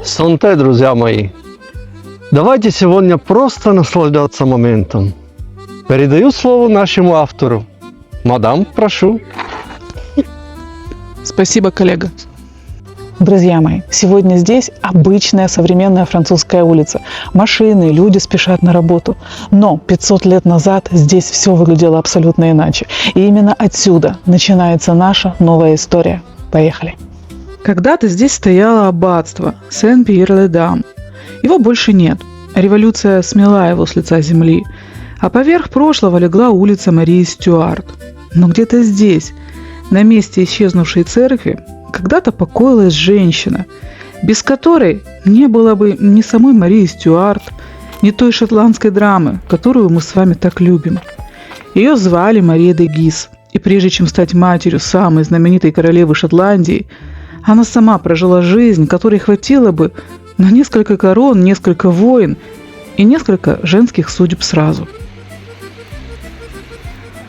Санте, друзья мои. Давайте сегодня просто наслаждаться моментом. Передаю слово нашему автору. Мадам, прошу. Спасибо, коллега. Друзья мои, сегодня здесь обычная современная французская улица. Машины, люди спешат на работу. Но 500 лет назад здесь все выглядело абсолютно иначе. И именно отсюда начинается наша новая история. Поехали. Когда-то здесь стояло аббатство Сен-Пьер-ле-Дам. Его больше нет. Революция смела его с лица земли. А поверх прошлого легла улица Марии Стюарт. Но где-то здесь, на месте исчезнувшей церкви, когда-то покоилась женщина, без которой не было бы ни самой Марии Стюарт, ни той шотландской драмы, которую мы с вами так любим. Ее звали Мария де Гис, и прежде чем стать матерью самой знаменитой королевы Шотландии, она сама прожила жизнь, которой хватило бы на несколько корон, несколько войн и несколько женских судеб сразу.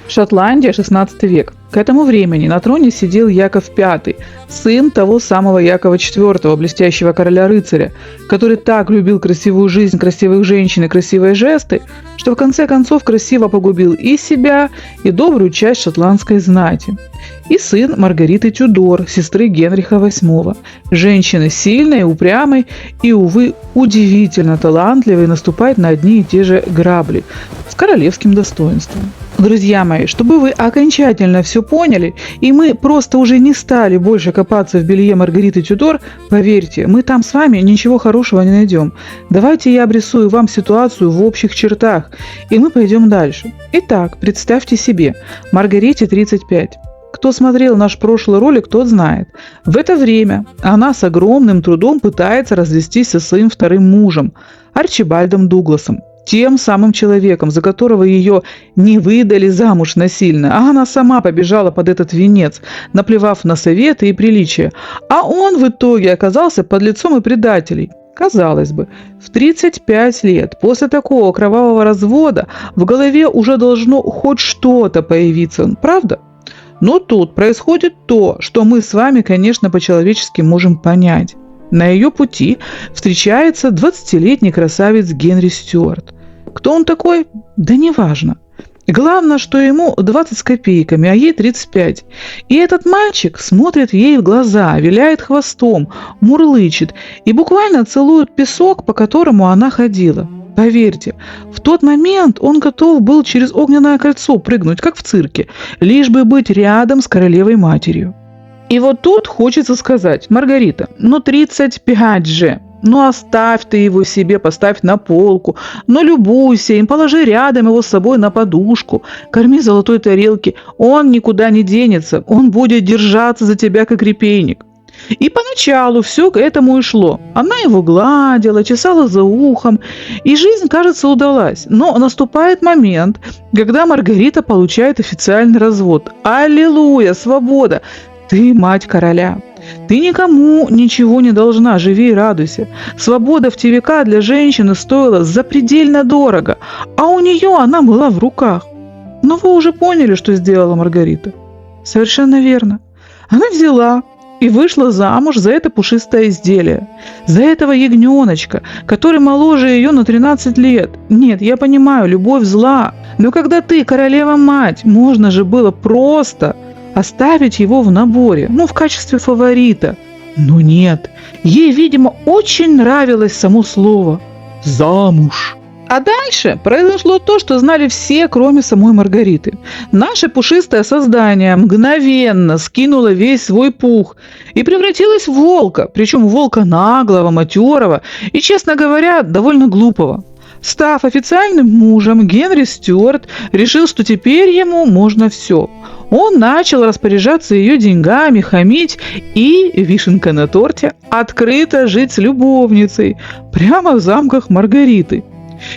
Шотландия, 16 век. К этому времени на троне сидел Яков V, сын того самого Якова IV, блестящего короля-рыцаря, который так любил красивую жизнь, красивых женщин и красивые жесты, что в конце концов красиво погубил и себя, и добрую часть шотландской знати. И сын Маргариты Тюдор, сестры Генриха VIII, женщины сильной, упрямой и, увы, удивительно талантливой наступать на одни и те же грабли с королевским достоинством. Друзья мои, чтобы вы окончательно все поняли, и мы просто уже не стали больше копаться в белье Маргариты Тюдор, поверьте, мы там с вами ничего хорошего не найдем. Давайте я обрисую вам ситуацию в общих чертах, и мы пойдем дальше. Итак, представьте себе, Маргарите 35. Кто смотрел наш прошлый ролик, тот знает. В это время она с огромным трудом пытается развестись со своим вторым мужем, Арчибальдом Дугласом. Тем самым человеком, за которого ее не выдали замуж насильно, а она сама побежала под этот венец, наплевав на советы и приличия. А он в итоге оказался подлецом и предателем. Казалось бы, в 35 лет после такого кровавого развода в голове уже должно хоть что-то появиться, правда? Но тут происходит то, что мы с вами, конечно, по-человечески можем понять. На ее пути встречается 20-летний красавец Генри Стюарт. Кто он такой? Да неважно. Главное, что ему 20 с копейками, а ей 35. И этот мальчик смотрит ей в глаза, виляет хвостом, мурлычет и буквально целует песок, по которому она ходила. Поверьте, в тот момент он готов был через огненное кольцо прыгнуть, как в цирке, лишь бы быть рядом с королевой-матерью. И вот тут хочется сказать: Маргарита, 35 же, оставь ты его себе, поставь на полку, любуйся им, положи рядом его с собой на подушку, корми золотой тарелки, он никуда не денется, он будет держаться за тебя, как репейник. И поначалу все к этому и шло. Она его гладила, чесала за ухом, и жизнь, кажется, удалась. Но наступает момент, когда Маргарита получает официальный развод. Аллилуйя, свобода! Ты мать короля. Ты никому ничего не должна, живи и радуйся. Свобода в те века для женщины стоила запредельно дорого, а у нее она была в руках. Но вы уже поняли, что сделала Маргарита? Совершенно верно. Она взяла и вышла замуж за это пушистое изделие, за этого ягненочка, который моложе ее на 13 лет. Нет, я понимаю, любовь зла, но когда ты королева-мать, можно же было просто оставить его в наборе, в качестве фаворита. Но нет, ей, видимо, очень нравилось само слово «замуж». А дальше произошло то, что знали все, кроме самой Маргариты. Наше пушистое создание мгновенно скинуло весь свой пух и превратилось в волка, причем волка наглого, матерого и, честно говоря, довольно глупого. Став официальным мужем, Генри Стюарт решил, что теперь ему можно все. Он начал распоряжаться ее деньгами, хамить и, вишенка на торте, открыто жить с любовницей прямо в замках Маргариты.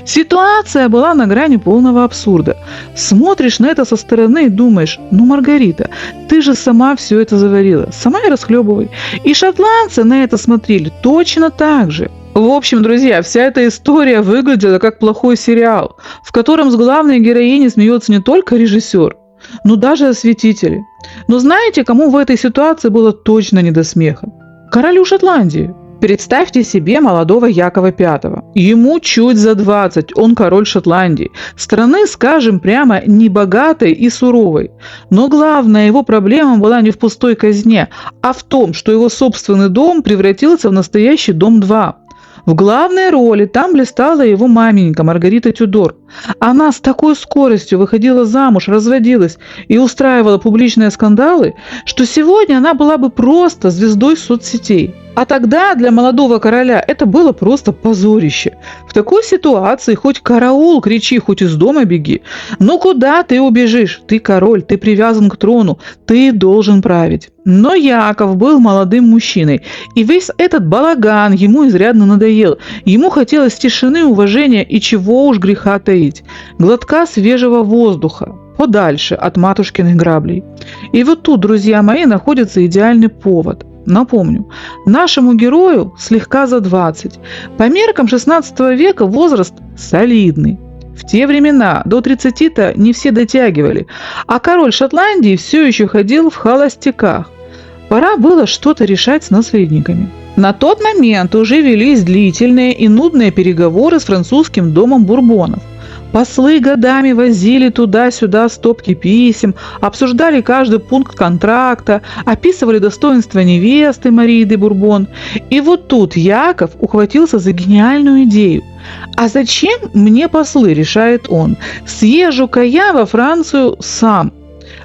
Ситуация была на грани полного абсурда. Смотришь на это со стороны и думаешь: Маргарита, ты же сама все это заварила, сама и расхлебывай. И шотландцы на это смотрели точно так же. В общем, друзья, вся эта история выглядела как плохой сериал, в котором с главной героиней смеется не только режиссер, но даже осветители. Но знаете, кому в этой ситуации было точно не до смеха? Королю Шотландии. Представьте себе молодого Якова V. Ему чуть за 20, он король Шотландии. Страны, скажем прямо, небогатой и суровой. Но главная его проблема была не в пустой казне, а в том, что его собственный дом превратился в настоящий дом 2. В главной роли там блистала его маменька Маргарита Тюдор. Она с такой скоростью выходила замуж, разводилась и устраивала публичные скандалы, что сегодня она была бы просто звездой соцсетей. А тогда для молодого короля это было просто позорище. В такой ситуации хоть караул кричи, хоть из дома беги. Но куда ты убежишь? Ты король, ты привязан к трону, ты должен править. Но Яков был молодым мужчиной, и весь этот балаган ему изрядно надоел. Ему хотелось тишины, уважения и чего уж греха таить. Глотка свежего воздуха, подальше от матушкиных граблей. И вот тут, друзья мои, находится идеальный повод. Напомню, нашему герою слегка за 20. По меркам 16 века возраст солидный. В те времена до 30-то не все дотягивали, а король Шотландии все еще ходил в холостяках. Пора было что-то решать с наследниками. На тот момент уже велись длительные и нудные переговоры с французским домом Бурбонов. Послы годами возили туда-сюда стопки писем, обсуждали каждый пункт контракта, описывали достоинства невесты Марии де Бурбон. И вот тут Яков ухватился за гениальную идею. А зачем мне послы, решает он. Съезжу-ка я во Францию сам.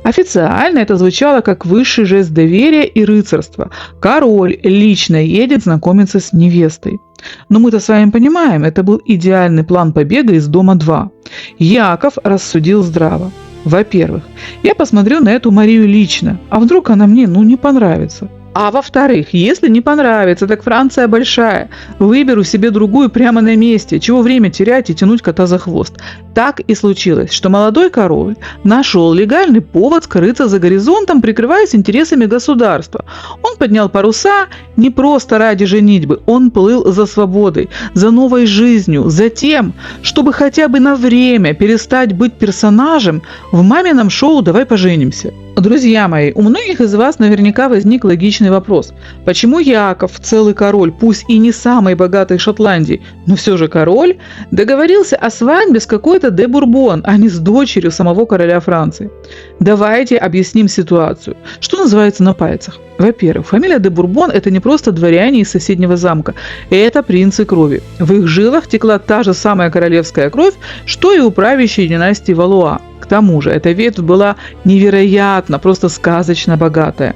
Официально это звучало как высший жест доверия и рыцарства. Король лично едет знакомиться с невестой. Но мы-то с вами понимаем, это был идеальный план побега из дома 2. Яков рассудил здраво. Во-первых, я посмотрю на эту Марию лично, а вдруг она мне, не понравится. А во-вторых, если не понравится, так Франция большая. Выберу себе другую прямо на месте. Чего время терять и тянуть кота за хвост. Так и случилось, что молодой король нашел легальный повод скрыться за горизонтом, прикрываясь интересами государства. Он поднял паруса не просто ради женитьбы, он плыл за свободой, за новой жизнью, за тем, чтобы хотя бы на время перестать быть персонажем в мамином шоу «Давай поженимся». Друзья мои, у многих из вас наверняка возник логичный вопрос. Почему Яков, целый король, пусть и не самой богатой Шотландии, но все же король, договорился о свадьбе с какой-то де Бурбон, а не с дочерью самого короля Франции? Давайте объясним ситуацию. Что называется на пальцах? Во-первых, фамилия де Бурбон – это не просто дворяне из соседнего замка, это принцы крови. В их жилах текла та же самая королевская кровь, что и у правящей династии Валуа. К тому же эта ветвь была невероятно, просто сказочно богатая.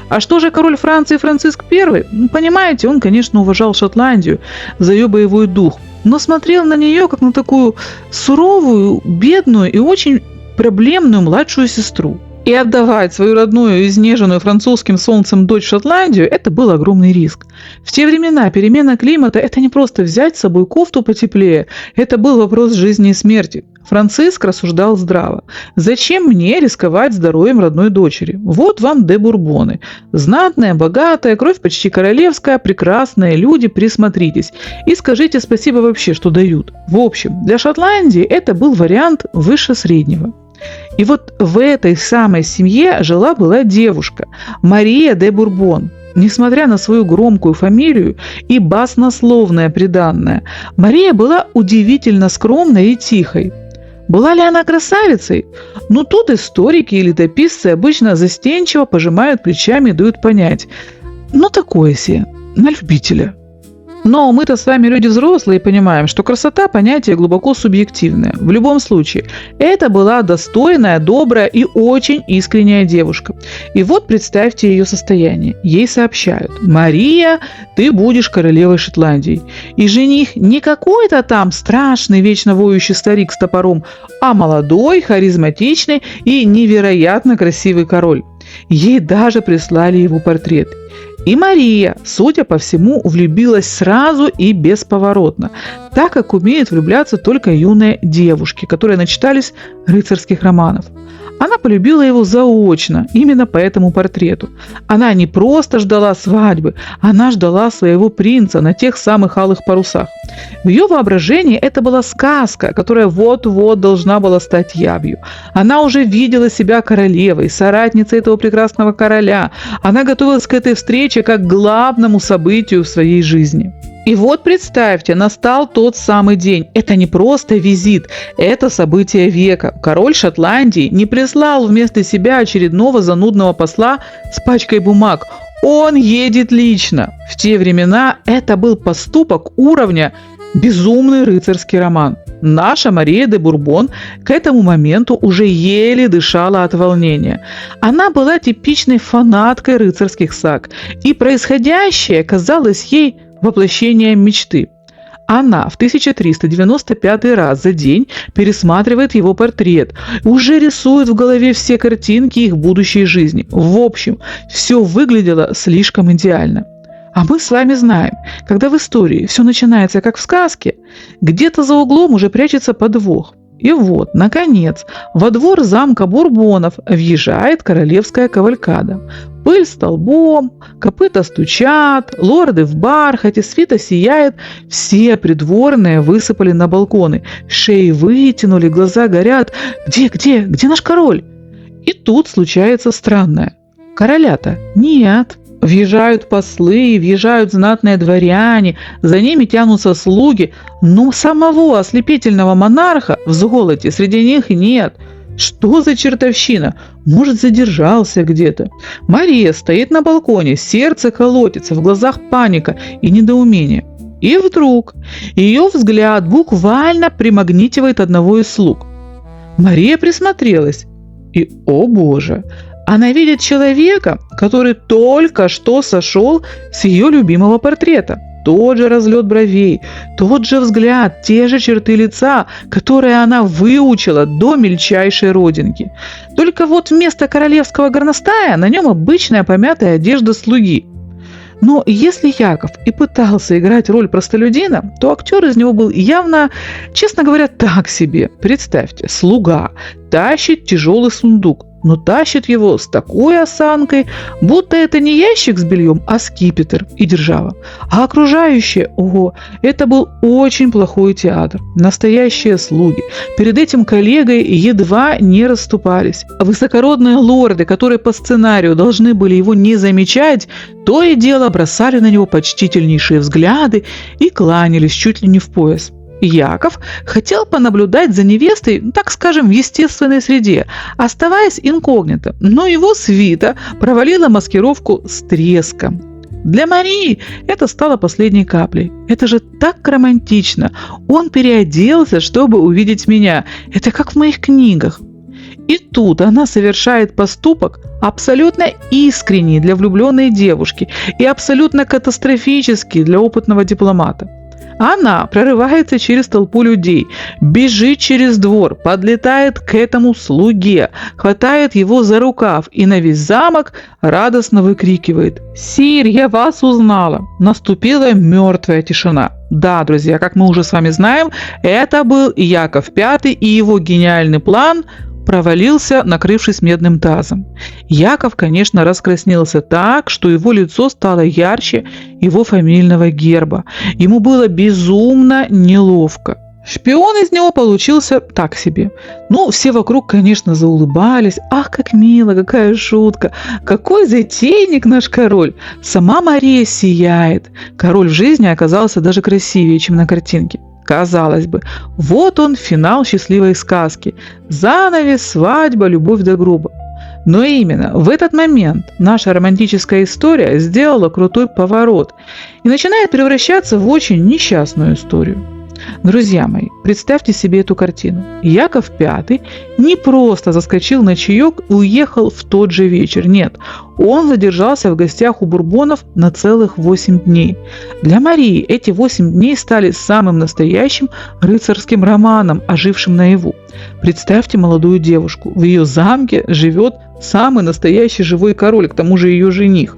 А что же король Франции Франциск I? Понимаете, он, конечно, уважал Шотландию за ее боевой дух, но смотрел на нее как на такую суровую, бедную и очень проблемную младшую сестру. И отдавать свою родную, изнеженную французским солнцем дочь в Шотландию – это был огромный риск. В те времена перемена климата – это не просто взять с собой кофту потеплее, это был вопрос жизни и смерти. Франциск рассуждал здраво. Зачем мне рисковать здоровьем родной дочери? Вот вам де Бурбоны. Знатная, богатая, кровь почти королевская, прекрасные люди, присмотритесь. И скажите спасибо вообще, что дают. В общем, для Шотландии это был вариант выше среднего. И вот в этой самой семье жила-была девушка Мария де Бурбон. Несмотря на свою громкую фамилию и баснословное приданное, Мария была удивительно скромной и тихой. Была ли она красавицей? Тут историки и летописцы обычно застенчиво пожимают плечами и дают понять. Такое себе, на любителя. Но мы-то с вами люди взрослые и понимаем, что красота – понятие глубоко субъективное. В любом случае, это была достойная, добрая и очень искренняя девушка. И вот представьте ее состояние. Ей сообщают: «Мария, ты будешь королевой Шотландии». И жених не какой-то там страшный, вечно воющий старик с топором, а молодой, харизматичный и невероятно красивый король. Ей даже прислали его портрет. И Мария, судя по всему, влюбилась сразу и бесповоротно. так как умеют влюбляться только юные девушки, которые начитались рыцарских романов. Она полюбила его заочно, именно по этому портрету. Она не просто ждала свадьбы, она ждала своего принца на тех самых алых парусах. В ее воображении это была сказка, которая вот-вот должна была стать явью. Она уже видела себя королевой, соратницей этого прекрасного короля. Она готовилась к этой встрече как к главному событию в своей жизни. И вот представьте, настал тот самый день. Это не просто визит, это событие века. Король Шотландии не прислал вместо себя очередного занудного посла с пачкой бумаг. Он едет лично. В те времена это был поступок уровня безумный рыцарский роман. Наша Мария де Бурбон к этому моменту уже еле дышала от волнения. Она была типичной фанаткой рыцарских саг, и происходящее казалось ей воплощением мечты. Она в 1395 раз за день пересматривает его портрет, уже рисует в голове все картинки их будущей жизни. В общем, все выглядело слишком идеально. А мы с вами знаем, когда в истории все начинается как в сказке, где-то за углом уже прячется подвох. И вот, наконец, во двор замка Бурбонов въезжает королевская кавалькада. Пыль столбом, копыта стучат, лорды в бархате, свита сияет, все придворные высыпали на балконы, шеи вытянули, глаза горят. Где наш король? И тут случается странное. Короля-то нет. Въезжают послы, въезжают знатные дворяне, за ними тянутся слуги, но самого ослепительного монарха в золоте среди них нет. Что за чертовщина? Может, задержался где-то. Мария стоит на балконе, сердце колотится, в глазах паника и недоумение. И вдруг ее взгляд буквально примагнитивает одного из слуг. Мария присмотрелась, и, о боже, она видит человека, который только что сошел с ее любимого портрета. Тот же разлет бровей, тот же взгляд, те же черты лица, которые она выучила до мельчайшей родинки. Только вот вместо королевского горностая на нем обычная помятая одежда слуги. Но если Яков и пытался играть роль простолюдина, то актер из него был явно, честно говоря, так себе. Представьте, слуга тащит тяжелый сундук, но тащит его с такой осанкой, будто это не ящик с бельем, а скипетр и держава. А окружающие, ого, это был очень плохой театр. Настоящие слуги. Перед этим коллегой едва не расступались. Высокородные лорды, которые по сценарию должны были его не замечать, то и дело бросали на него почтительнейшие взгляды и кланялись чуть ли не в пояс. Яков хотел понаблюдать за невестой, так скажем, в естественной среде, оставаясь инкогнито, но его свита провалила маскировку с треском. Для Марии это стало последней каплей. Это же так романтично. Он переоделся, чтобы увидеть меня. Это как в моих книгах. И тут она совершает поступок абсолютно искренний для влюбленной девушки и абсолютно катастрофический для опытного дипломата. Она прорывается через толпу людей, бежит через двор, подлетает к этому слуге, хватает его за рукав и на весь замок радостно выкрикивает: «Сир, я вас узнала!» Наступила мертвая тишина. Да, друзья, как мы уже с вами знаем, это был Яков V, и его гениальный план провалился, накрывшись медным тазом. Яков, конечно, раскраснелся так, что его лицо стало ярче его фамильного герба. Ему было безумно неловко. Шпион из него получился так себе. Ну, все вокруг, конечно, заулыбались. Ах, как мило, какая шутка. Какой затейник наш король. Сама Мария сияет. Король в жизни оказался даже красивее, чем на картинке. Казалось бы, вот он, финал счастливой сказки. Занавес, свадьба, любовь до гроба. Но именно в этот момент наша романтическая история сделала крутой поворот и начинает превращаться в очень несчастную историю. Друзья мои, представьте себе эту картину. Яков V не просто заскочил на чаек и уехал в тот же вечер. Нет, он задержался в гостях у Бурбонов на целых 8 дней. Для Марии эти 8 дней стали самым настоящим рыцарским романом, ожившим наяву. Представьте молодую девушку. В ее замке живет самый настоящий живой король, к тому же ее жених.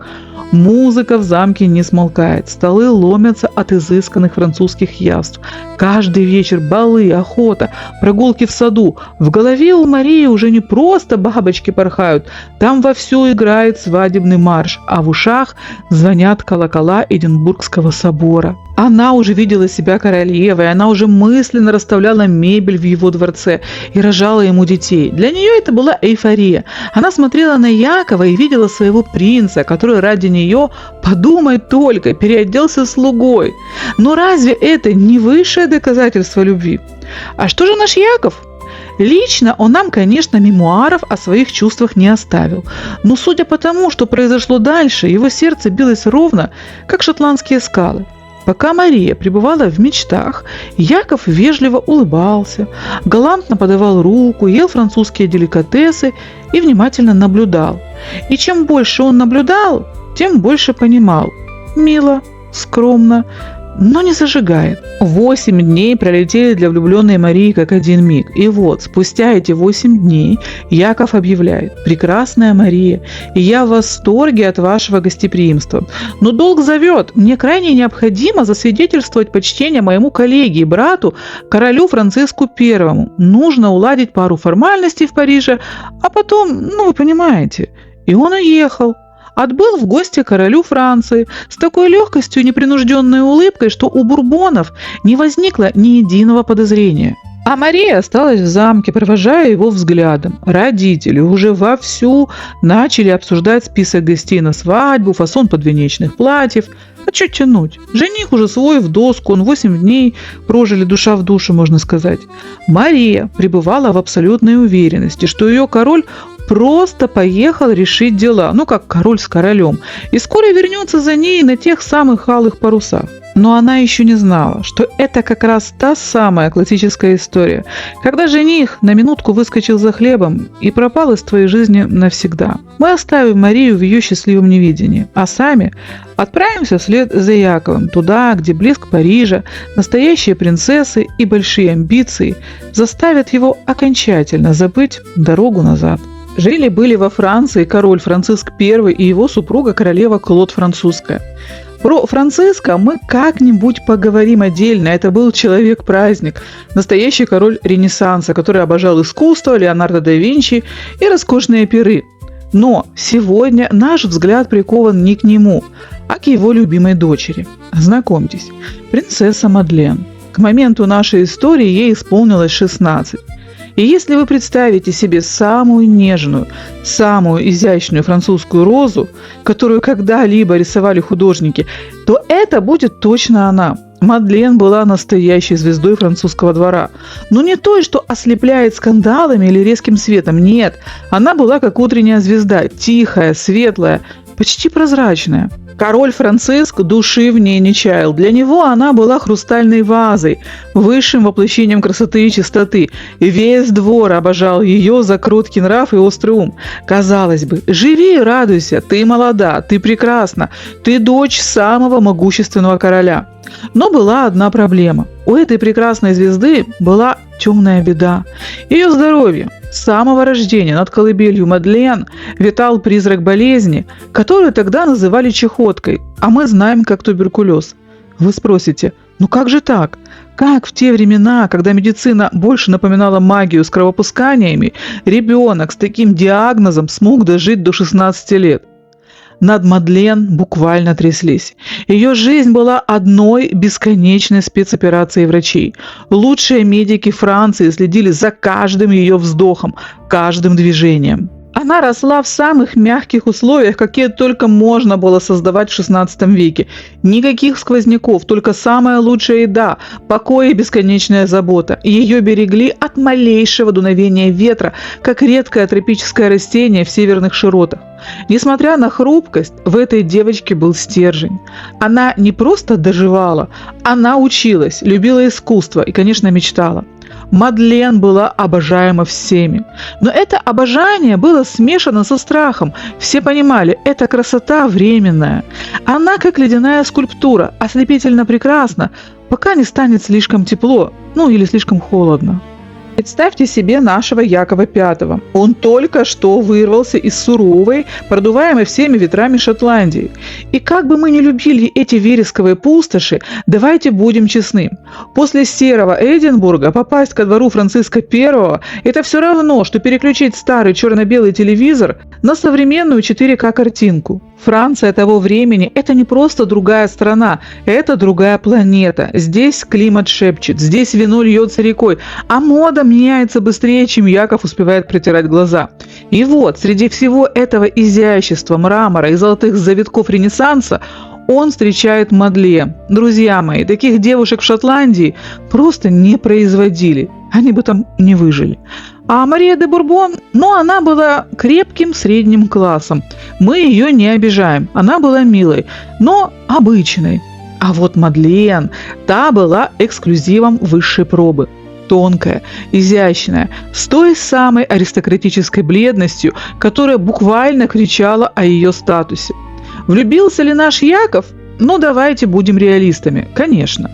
Музыка в замке не смолкает, столы ломятся от изысканных французских явств. Каждый вечер балы, охота, прогулки в саду. В голове у Марии уже не просто бабочки порхают, там вовсю играет свадебный марш, а в ушах звонят колокола Эдинбургского собора. Она уже видела себя королевой, она уже мысленно расставляла мебель в его дворце и рожала ему детей. Для нее это была эйфория. Она смотрела на Якова и видела своего принца, который ради нее, подумай только, переоделся слугой. Но разве это не высшее доказательство любви? А что же наш Яков? Лично он нам, конечно, мемуаров о своих чувствах не оставил. Но судя по тому, что произошло дальше, его сердце билось ровно, как шотландские скалы. Пока Мария пребывала в мечтах, Яков вежливо улыбался, галантно подавал руку, ел французские деликатесы и внимательно наблюдал. И чем больше он наблюдал, тем больше понимал. Мило, скромно, но не зажигает. 8 дней пролетели для влюбленной Марии как один миг. И вот, спустя эти 8 дней Яков объявляет: «Прекрасная Мария, и я в восторге от вашего гостеприимства. Но долг зовет. Мне крайне необходимо засвидетельствовать почтение моему коллеге и брату, королю Франциску I. Нужно уладить пару формальностей в Париже, а потом, вы понимаете». И он уехал. Отбыл в гости королю Франции с такой легкостью и непринужденной улыбкой, что у бурбонов не возникло ни единого подозрения. А Мария осталась в замке, провожая его взглядом. Родители уже вовсю начали обсуждать список гостей на свадьбу, фасон подвенечных платьев. А что тянуть? Жених уже свой в доску, он 8 дней прожили душа в душу, можно сказать. Мария пребывала в абсолютной уверенности, что ее король просто поехал решить дела, как король с королем, и скоро вернется за ней на тех самых алых парусах. Но она еще не знала, что это как раз та самая классическая история, когда жених на минутку выскочил за хлебом и пропал из твоей жизни навсегда. Мы оставим Марию в ее счастливом невидении, а сами отправимся вслед за Яковом, туда, где блеск Парижа, настоящие принцессы и большие амбиции заставят его окончательно забыть дорогу назад. Жили-были во Франции король Франциск I и его супруга королева Клод Французская. Про Франциска мы как-нибудь поговорим отдельно. Это был человек-праздник, настоящий король Ренессанса, который обожал искусство, Леонардо да Винчи и роскошные пиры. Но сегодня наш взгляд прикован не к нему, а к его любимой дочери. Знакомьтесь, принцесса Мадлен. К моменту нашей истории ей исполнилось 16. И если вы представите себе самую нежную, самую изящную французскую розу, которую когда-либо рисовали художники, то это будет точно она. Мадлен была настоящей звездой французского двора. Но не той, что ослепляет скандалами или резким светом. Нет, она была как утренняя звезда, тихая, светлая, почти прозрачная. Король Франциск души в ней не чаял. Для него она была хрустальной вазой, высшим воплощением красоты и чистоты. Весь двор обожал ее за кроткий нрав и острый ум. Казалось бы, живи и радуйся, ты молода, ты прекрасна, ты дочь самого могущественного короля. Но была одна проблема. У этой прекрасной звезды была темная беда. Ее здоровье. С самого рождения над колыбелью Мадлен витал призрак болезни, которую тогда называли чахоткой, а мы знаем как туберкулез. Вы спросите, как же так? Как в те времена, когда медицина больше напоминала магию с кровопусканиями, ребенок с таким диагнозом смог дожить до 16 лет? Над Мадлен буквально тряслись. Ее жизнь была одной бесконечной спецоперацией врачей. Лучшие медики Франции следили за каждым ее вздохом, каждым движением. Она росла в самых мягких условиях, какие только можно было создавать в XVI веке. Никаких сквозняков, только самая лучшая еда, покой и бесконечная забота. Ее берегли от малейшего дуновения ветра, как редкое тропическое растение в северных широтах. Несмотря на хрупкость, в этой девочке был стержень. Она не просто доживала, она училась, любила искусство и, конечно, мечтала. Мадлен была обожаема всеми. Но это обожание было смешано со страхом. Все понимали, эта красота временная. Она, как ледяная скульптура, ослепительно прекрасна, пока не станет слишком тепло, или слишком холодно. Представьте себе нашего Якова V. Он только что вырвался из суровой, продуваемой всеми ветрами Шотландии. И как бы мы ни любили эти вересковые пустоши, давайте будем честны. После серого Эдинбурга попасть ко двору Франциска I – это все равно, что переключить старый черно-белый телевизор на современную 4К картинку. Франция того времени – это не просто другая страна, это другая планета. Здесь климат шепчет, здесь вино льется рекой, а мода меняется быстрее, чем Яков успевает протирать глаза. И вот, среди всего этого изящества, мрамора и золотых завитков Ренессанса он встречает Мадлен. Друзья мои, таких девушек в Шотландии просто не производили. Они бы там не выжили. А Мария де Бурбон, она была крепким средним классом. Мы ее не обижаем. Она была милой, но обычной. А вот Мадлен, та была эксклюзивом высшей пробы. Тонкая, изящная, с той самой аристократической бледностью, которая буквально кричала о ее статусе. Влюбился ли наш Яков? Давайте будем реалистами. Конечно.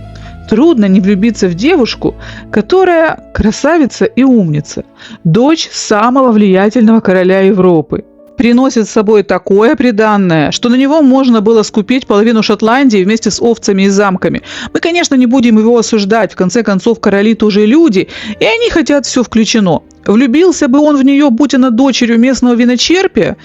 Трудно не влюбиться в девушку, которая красавица и умница, дочь самого влиятельного короля Европы. Приносит с собой такое приданное, что на него можно было скупить половину Шотландии вместе с овцами и замками. Мы, конечно, не будем его осуждать, в конце концов, короли тоже люди, и они хотят все включено. Влюбился бы он в нее, будь она дочерью местного виночерпия,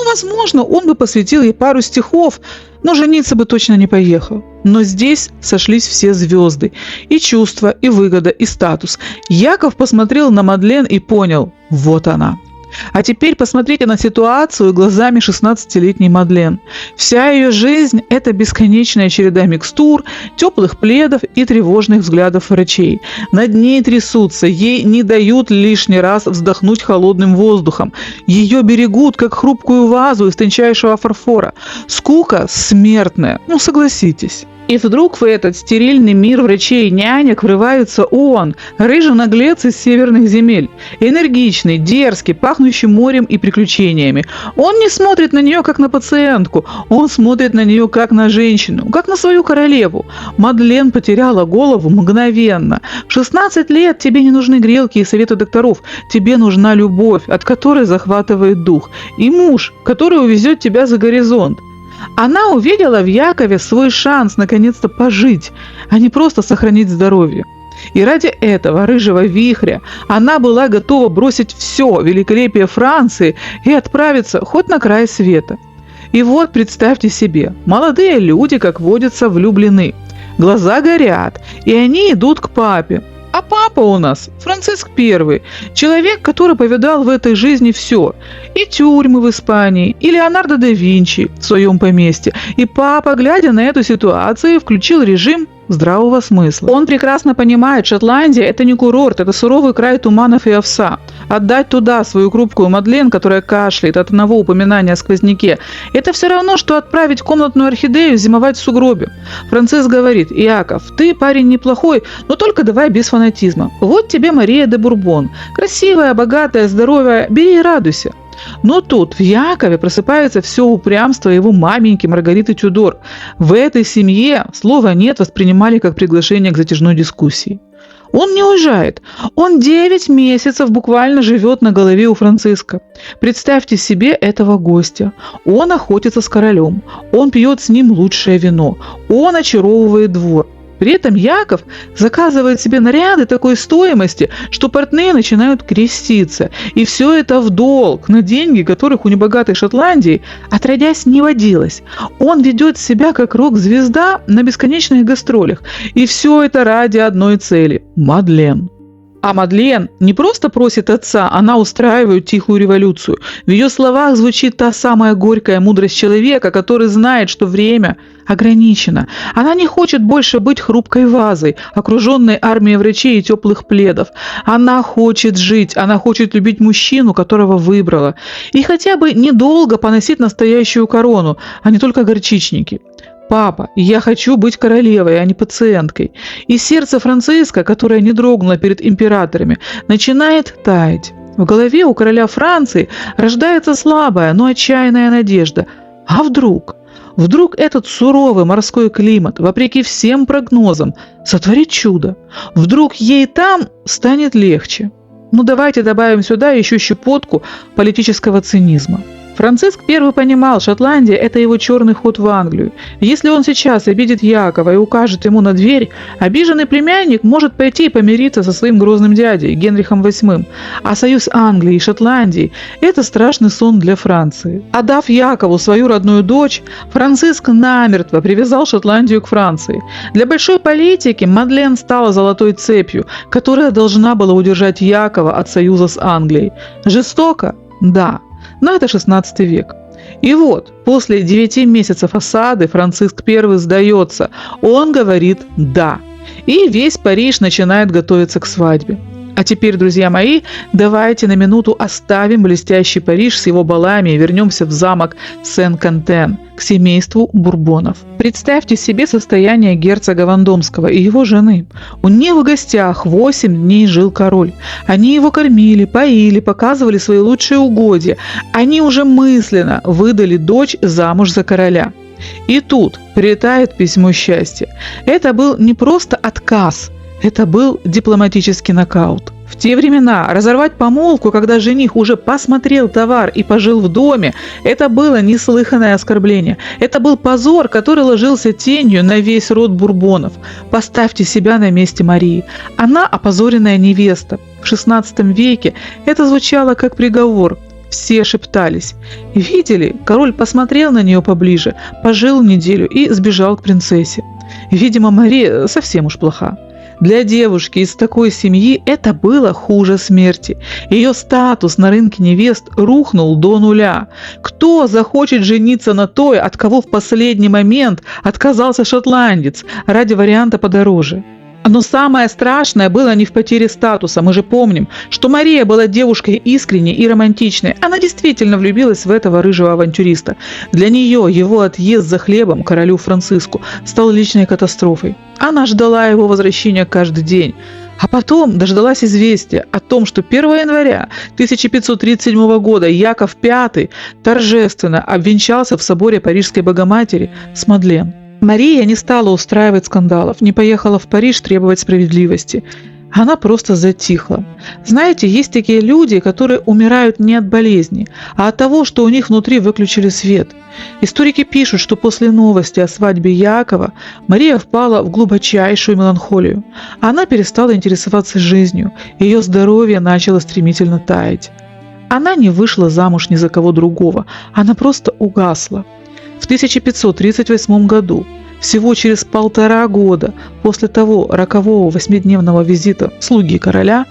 возможно, он бы посвятил ей пару стихов, но жениться бы точно не поехал. Но здесь сошлись все звезды. И чувства, и выгода, и статус. Яков посмотрел на Мадлен и понял – вот она. А теперь посмотрите на ситуацию глазами 16-летней Мадлен. Вся ее жизнь – это бесконечная череда микстур, теплых пледов и тревожных взглядов врачей. Над ней трясутся, ей не дают лишний раз вздохнуть холодным воздухом. Ее берегут, как хрупкую вазу из тончайшего фарфора. Скука смертная, согласитесь. И вдруг в этот стерильный мир врачей и нянек врывается он, рыжий наглец из северных земель. Энергичный, дерзкий, пахнущий морем и приключениями. Он не смотрит на нее, как на пациентку. Он смотрит на нее, как на женщину, как на свою королеву. Мадлен потеряла голову мгновенно. В 16 лет тебе не нужны грелки и советы докторов. Тебе нужна любовь, от которой захватывает дух. И муж, который увезет тебя за горизонт. Она увидела в Якове свой шанс наконец-то пожить, а не просто сохранить здоровье. И ради этого рыжего вихря она была готова бросить все великолепие Франции и отправиться хоть на край света. И вот представьте себе, молодые люди, как водится, влюблены. Глаза горят, и они идут к папе. А папа у нас Франциск I, человек, который повидал в этой жизни все. И тюрьмы в Испании, и Леонардо да Винчи в своем поместье. И папа, глядя на эту ситуацию, включил режим здравого смысла. Он прекрасно понимает, Шотландия – это не курорт, это суровый край туманов и овса. Отдать туда свою хрупкую Мадлен, которая кашляет от одного упоминания о сквозняке, это все равно, что отправить комнатную орхидею зимовать в сугробе. Франциск говорит: «Яков, ты парень неплохой, но только давай без фанатизма. Вот тебе Мария де Бурбон. Красивая, богатая, здоровая, бери и радуйся». Но тут в Якове просыпается все упрямство его маменьки Маргариты Тюдор. В этой семье слово «нет» воспринимали как приглашение к затяжной дискуссии. Он не уезжает. Он 9 месяцев буквально живет на голове у Франциска. Представьте себе этого гостя. Он охотится с королем. Он пьет с ним лучшее вино. Он очаровывает двор. При этом Яков заказывает себе наряды такой стоимости, что портные начинают креститься. И все это в долг, на деньги, которых у небогатой Шотландии отродясь не водилось. Он ведет себя как рок-звезда на бесконечных гастролях. И все это ради одной цели – Мадлен. А Мадлен не просто просит отца, она устраивает тихую революцию. В ее словах звучит та самая горькая мудрость человека, который знает, что время ограничено. Она не хочет больше быть хрупкой вазой, окруженной армией врачей и теплых пледов. Она хочет жить, она хочет любить мужчину, которого выбрала. И хотя бы недолго поносить настоящую корону, а не только горчичники. «Папа, я хочу быть королевой, а не пациенткой». И сердце Франциска, которое не дрогнуло перед императорами, начинает таять. В голове у короля Франции рождается слабая, но отчаянная надежда. А вдруг? Вдруг этот суровый морской климат, вопреки всем прогнозам, сотворит чудо? Вдруг ей там станет легче? Ну давайте добавим сюда еще щепотку политического цинизма. Франциск I понимал, Шотландия – это его черный ход в Англию. Если он сейчас обидит Якова и укажет ему на дверь, обиженный племянник может пойти и помириться со своим грозным дядей Генрихом VIII. А союз Англии и Шотландии – это страшный сон для Франции. Отдав Якову свою родную дочь, Франциск намертво привязал Шотландию к Франции. Для большой политики Мадлен стала золотой цепью, которая должна была удержать Якова от союза с Англией. Жестоко? Да. Но это 16 век. И вот, после 9 месяцев осады Франциск I сдается. Он говорит «да». И весь Париж начинает готовиться к свадьбе. А теперь, друзья мои, давайте на минуту оставим блестящий Париж с его балами и вернемся в замок Сен-Кантен, к семейству Бурбонов. Представьте себе состояние герцога Вандомского и его жены. У них в гостях 8 дней жил король. Они его кормили, поили, показывали свои лучшие угодья. Они уже мысленно выдали дочь замуж за короля. И тут прилетает письмо счастья. Это был не просто отказ, это был дипломатический нокаут. В те времена разорвать помолвку, когда жених уже посмотрел товар и пожил в доме, это было неслыханное оскорбление. Это был позор, который ложился тенью на весь род Бурбонов. Поставьте себя на месте Марии. Она опозоренная невеста. В XVI веке это звучало как приговор. Все шептались. Видели? Король посмотрел на нее поближе, пожил неделю и сбежал к принцессе. Видимо, Мария совсем уж плоха. Для девушки из такой семьи это было хуже смерти. Ее статус на рынке невест рухнул до нуля. Кто захочет жениться на той, от кого в последний момент отказался шотландец ради варианта подороже? Но самое страшное было не в потере статуса. Мы же помним, что Мария была девушкой искренней и романтичной. Она действительно влюбилась в этого рыжего авантюриста. Для нее его отъезд за хлебом королю Франциску стал личной катастрофой. Она ждала его возвращения каждый день. А потом дождалась известия о том, что 1 января 1537 года Яков V торжественно обвенчался в соборе Парижской Богоматери с Мадлен. Мария не стала устраивать скандалов, не поехала в Париж требовать справедливости. Она просто затихла. Знаете, есть такие люди, которые умирают не от болезни, а от того, что у них внутри выключили свет. Историки пишут, что после новости о свадьбе Якова Мария впала в глубочайшую меланхолию. Она перестала интересоваться жизнью, ее здоровье начало стремительно таять. Она не вышла замуж ни за кого другого, она просто угасла. В 1538 году, всего через 1,5 года после того рокового 8-дневного визита слуги короля,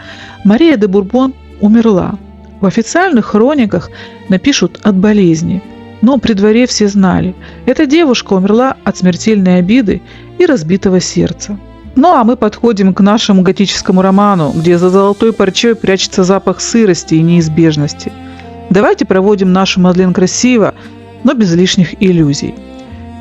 Мария де Бурбон умерла. В официальных хрониках напишут от болезни, но при дворе все знали, эта девушка умерла от смертельной обиды и разбитого сердца. Ну а мы подходим к нашему готическому роману, где за золотой парчой прячется запах сырости и неизбежности. Давайте проводим нашу Мадлен красиво, но без лишних иллюзий.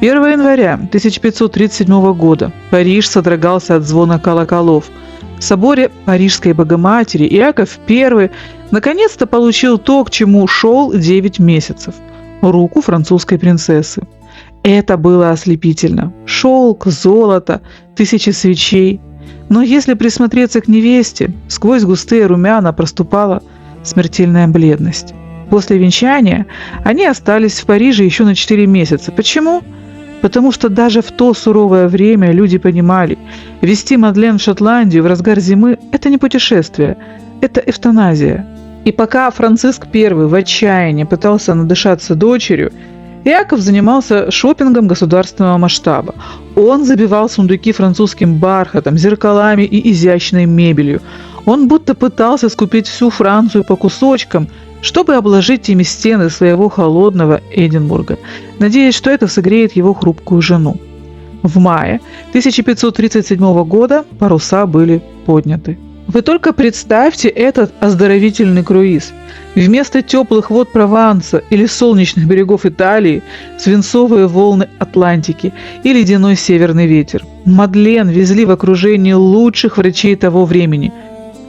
1 января 1537 года Париж содрогался от звона колоколов. В соборе Парижской Богоматери Иаков I наконец-то получил то, к чему шел 9 месяцев – руку французской принцессы. Это было ослепительно. Шелк, золото, 1000 свечей. Но если присмотреться к невесте, сквозь густые румяна проступала смертельная бледность. После венчания они остались в Париже еще на 4 месяца. Почему? Потому что даже в то суровое время люди понимали, везти Мадлен в Шотландию в разгар зимы – это не путешествие, это эвтаназия. И пока Франциск I в отчаянии пытался надышаться дочерью, Иаков занимался шопингом государственного масштаба. Он забивал сундуки французским бархатом, зеркалами и изящной мебелью. Он будто пытался скупить всю Францию по кусочкам, чтобы обложить ими стены своего холодного Эдинбурга, надеясь, что это согреет его хрупкую жену. В мае 1537 года паруса были подняты. Вы только представьте этот оздоровительный круиз. Вместо теплых вод Прованса или солнечных берегов Италии свинцовые волны Атлантики и ледяной северный ветер. Мадлен везли в окружении лучших врачей того времени.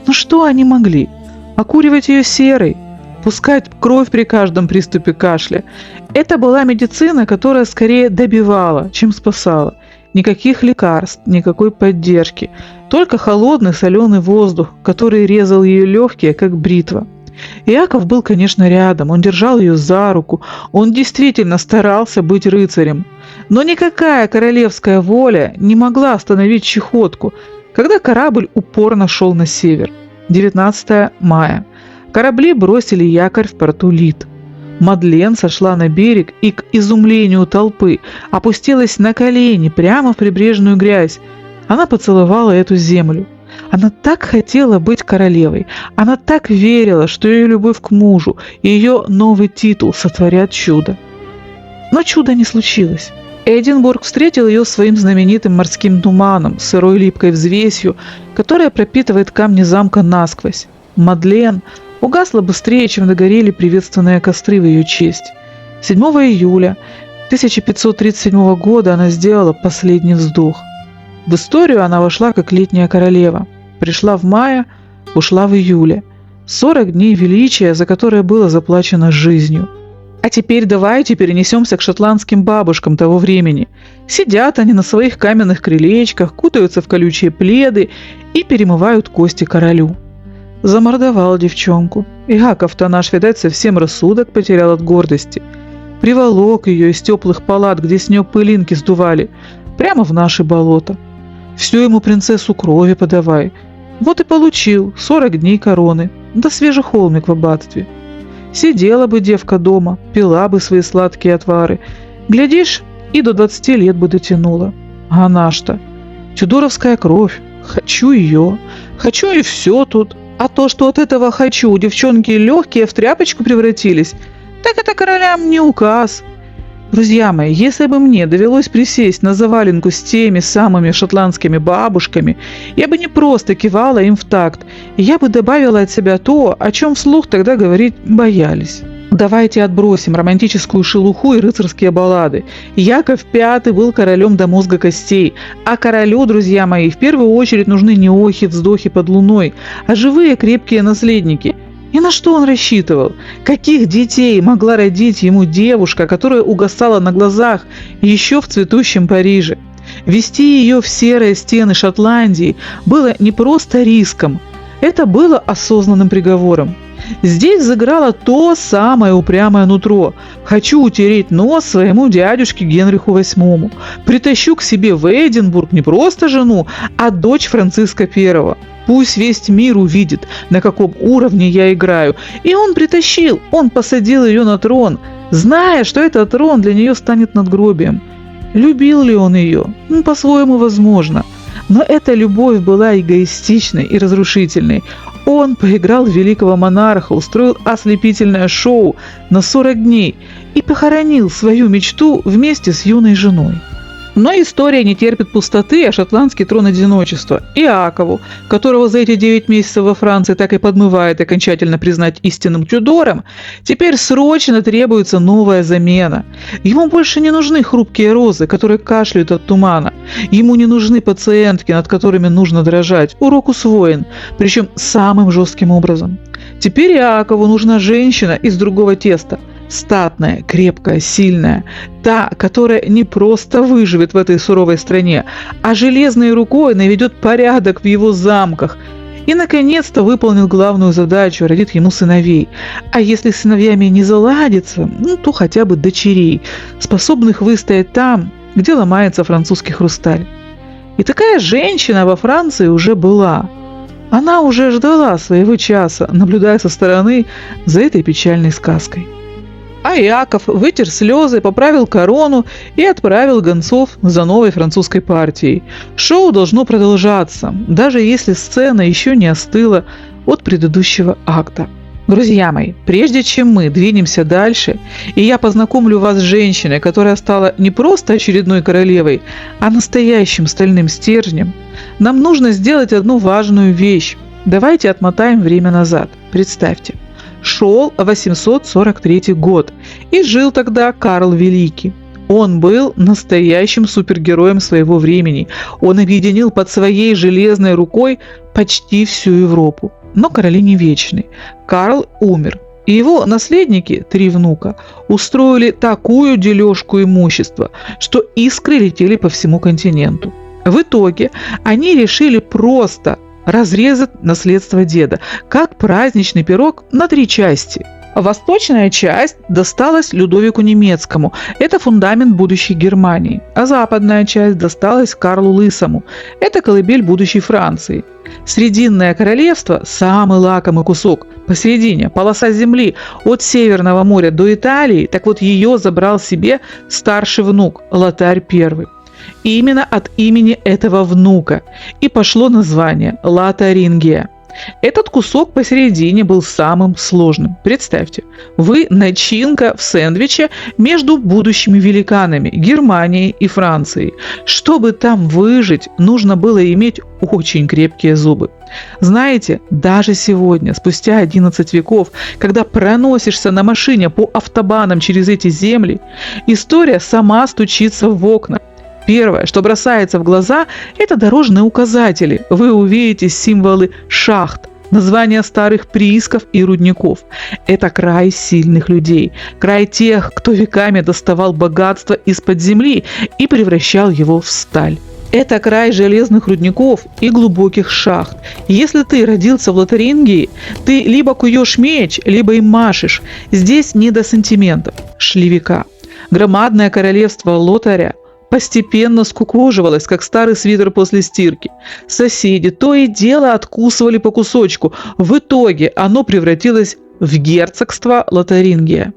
Но что они могли? Окуривать ее серой? Пускать кровь при каждом приступе кашля. Это была медицина, которая скорее добивала, чем спасала. Никаких лекарств, никакой поддержки. Только холодный соленый воздух, который резал ее легкие, как бритва. Иаков был, конечно, рядом, он держал ее за руку, он действительно старался быть рыцарем. Но никакая королевская воля не могла остановить чехотку, когда корабль упорно шел на север. 19 мая. Корабли бросили якорь в порту Лид. Мадлен сошла на берег и, к изумлению толпы, опустилась на колени прямо в прибрежную грязь. Она поцеловала эту землю. Она так хотела быть королевой. Она так верила, что ее любовь к мужу и ее новый титул сотворят чудо. Но чуда не случилось. Эдинбург встретил ее своим знаменитым морским туманом, сырой липкой взвесью, которая пропитывает камни замка насквозь. Мадлен угасла быстрее, чем догорели приветственные костры в ее честь. 7 июля 1537 года она сделала последний вздох. В историю она вошла как летняя королева. Пришла в мае, ушла в июле. 40 дней величия, за которое было заплачено жизнью. А теперь давайте перенесемся к шотландским бабушкам того времени. Сидят они на своих каменных крылечках, кутаются в колючие пледы и перемывают кости королю. Замордовал девчонку. Иаков-то наш, видать, совсем рассудок потерял от гордости. Приволок ее из теплых палат, где с нее пылинки сдували, прямо в наши болота. Всю ему принцессу крови подавай. Вот и получил 40 дней короны, да свежий холмик в аббатстве. Сидела бы девка дома, пила бы свои сладкие отвары. Глядишь, и до 20 лет бы дотянула. А она-то тюдоровская кровь. Хочу ее. Хочу и все тут. А то, что от этого хочу девчонки легкие в тряпочку превратились, так это королям не указ. Друзья мои, если бы мне довелось присесть на заваленку с теми самыми шотландскими бабушками, я бы не просто кивала им в такт, я бы добавила от себя то, о чем вслух тогда говорить боялись. Давайте отбросим романтическую шелуху и рыцарские баллады. Яков V был королем до мозга костей, а королю, друзья мои, в первую очередь нужны не охи, вздохи под луной, а живые крепкие наследники. И на что он рассчитывал? Каких детей могла родить ему девушка, которая угасала на глазах еще в цветущем Париже? Вести ее в серые стены Шотландии было не просто риском, это было осознанным приговором. Здесь заиграло то самое упрямое нутро. Хочу утереть нос своему дядюшке Генриху VIII. Притащу к себе в Эдинбург не просто жену, а дочь Франциска I. Пусть весь мир увидит, на каком уровне я играю. И он притащил, он посадил ее на трон, зная, что этот трон для нее станет надгробием. Любил ли он ее? По-своему возможно. Но эта любовь была эгоистичной и разрушительной. Он поиграл в великого монарха, устроил ослепительное шоу на 40 дней и похоронил свою мечту вместе с юной женой. Но история не терпит пустоты, а шотландский трон одиночества. Иакову, которого за эти 9 месяцев во Франции так и подмывает окончательно признать истинным Тюдором, теперь срочно требуется новая замена. Ему больше не нужны хрупкие розы, которые кашляют от тумана. Ему не нужны пациентки, над которыми нужно дрожать. Урок усвоен, причем самым жестким образом. Теперь Иакову нужна женщина из другого теста. Статная, крепкая, сильная. Та, которая не просто выживет в этой суровой стране, а железной рукой наведет порядок в его замках. И, наконец-то, выполнил главную задачу, родит ему сыновей. А если с сыновьями не заладится, то хотя бы дочерей, способных выстоять там, где ломается французский хрусталь. И такая женщина во Франции уже была. Она уже ждала своего часа, наблюдая со стороны за этой печальной сказкой. А Иаков вытер слезы, поправил корону и отправил гонцов за новой французской партией. Шоу должно продолжаться, даже если сцена еще не остыла от предыдущего акта. Друзья мои, прежде чем мы двинемся дальше, и я познакомлю вас с женщиной, которая стала не просто очередной королевой, а настоящим стальным стержнем, нам нужно сделать одну важную вещь. Давайте отмотаем время назад. Представьте. Шел 843 год, и жил тогда Карл Великий. Он был настоящим супергероем своего времени. Он объединил под своей железной рукой почти всю Европу. Но короли не вечны. Карл умер. и его наследники, 3 внука, устроили такую дележку имущества, что искры летели по всему континенту. В итоге они решили просто разрезать наследство деда, как праздничный пирог, на 3 части. Восточная часть досталась Людовику Немецкому, это фундамент будущей Германии, а западная часть досталась Карлу Лысому, это колыбель будущей Франции. Срединное королевство – самый лакомый кусок, посередине полоса земли от Северного моря до Италии, так вот ее забрал себе старший внук Лотарь I. И именно от имени этого внука и пошло название Лотарингия. Этот кусок посередине был самым сложным. Представьте, вы начинка в сэндвиче между будущими великанами Германией и Францией. Чтобы там выжить, нужно было иметь очень крепкие зубы. Знаете, даже сегодня, спустя 11 веков, когда проносишься на машине по автобанам через эти земли, история сама стучится в окна. Первое, что бросается в глаза, это дорожные указатели. Вы увидите символы шахт, названия старых приисков и рудников. Это край сильных людей, край тех, кто веками доставал богатство из-под земли и превращал его в сталь. Это край железных рудников и глубоких шахт. Если ты родился в Лотарингии, ты либо куешь меч, либо им машешь. Здесь не до сантиментов. Шли века. Громадное королевство Лотаря постепенно скукоживалось, как старый свитер после стирки. Соседи то и дело откусывали по кусочку. В итоге оно превратилось в герцогство Лотарингия.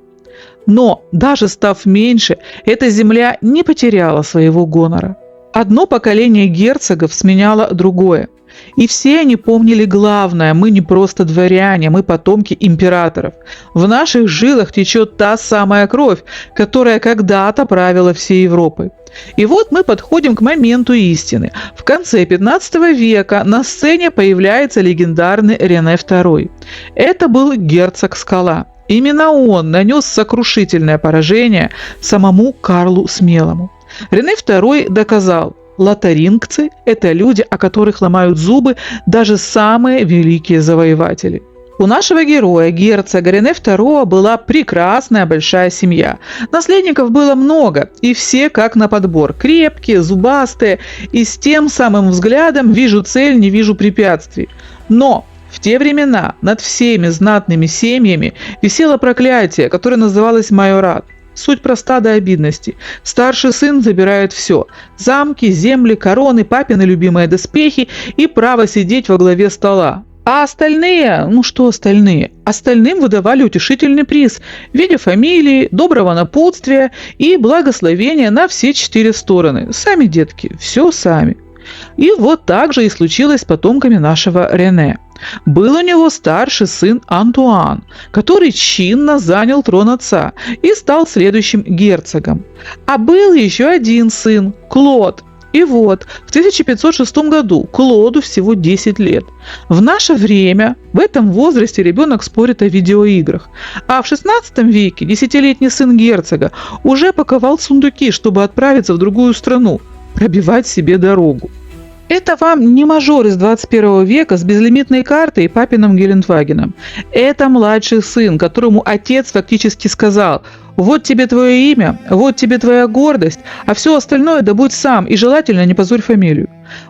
Но даже став меньше, эта земля не потеряла своего гонора. Одно поколение герцогов сменяло другое. И все они помнили главное: мы не просто дворяне, мы потомки императоров. В наших жилах течет та самая кровь, которая когда-то правила всей Европой. И вот мы подходим к моменту истины. В конце 15 века на сцене появляется легендарный Рене II. Это был герцог Скала. Именно он нанес сокрушительное поражение самому Карлу Смелому. Рене II доказал: лотарингцы – это люди, о которых ломают зубы даже самые великие завоеватели. У нашего героя, герцога Рене II, была прекрасная большая семья. Наследников было много, и все как на подбор. Крепкие, зубастые, и с тем самым взглядом «вижу цель, не вижу препятствий». Но в те времена над всеми знатными семьями висело проклятие, которое называлось майорат. Суть проста до обидности. Старший сын забирает все: замки, земли, короны, папины любимые доспехи и право сидеть во главе стола. А остальные, что остальные? Остальным выдавали утешительный приз в виде фамилии, доброго напутствия и благословения на все 4 стороны. Сами, детки, все сами. И вот так же и случилось с потомками нашего Рене. Был у него старший сын Антуан, который чинно занял трон отца и стал следующим герцогом. А был еще один сын, Клод. И вот, в 1506 году Клоду всего 10 лет. В наше время в этом возрасте ребенок спорит о видеоиграх. А в 16 веке 10-летний сын герцога уже паковал сундуки, чтобы отправиться в другую страну, пробивать себе дорогу. Это вам не мажор из 21 века с безлимитной картой и папиным Гелендвагеном. Это младший сын, которому отец фактически сказал: вот тебе твое имя, вот тебе твоя гордость, а все остальное добудь сам и желательно не позорь фамилию.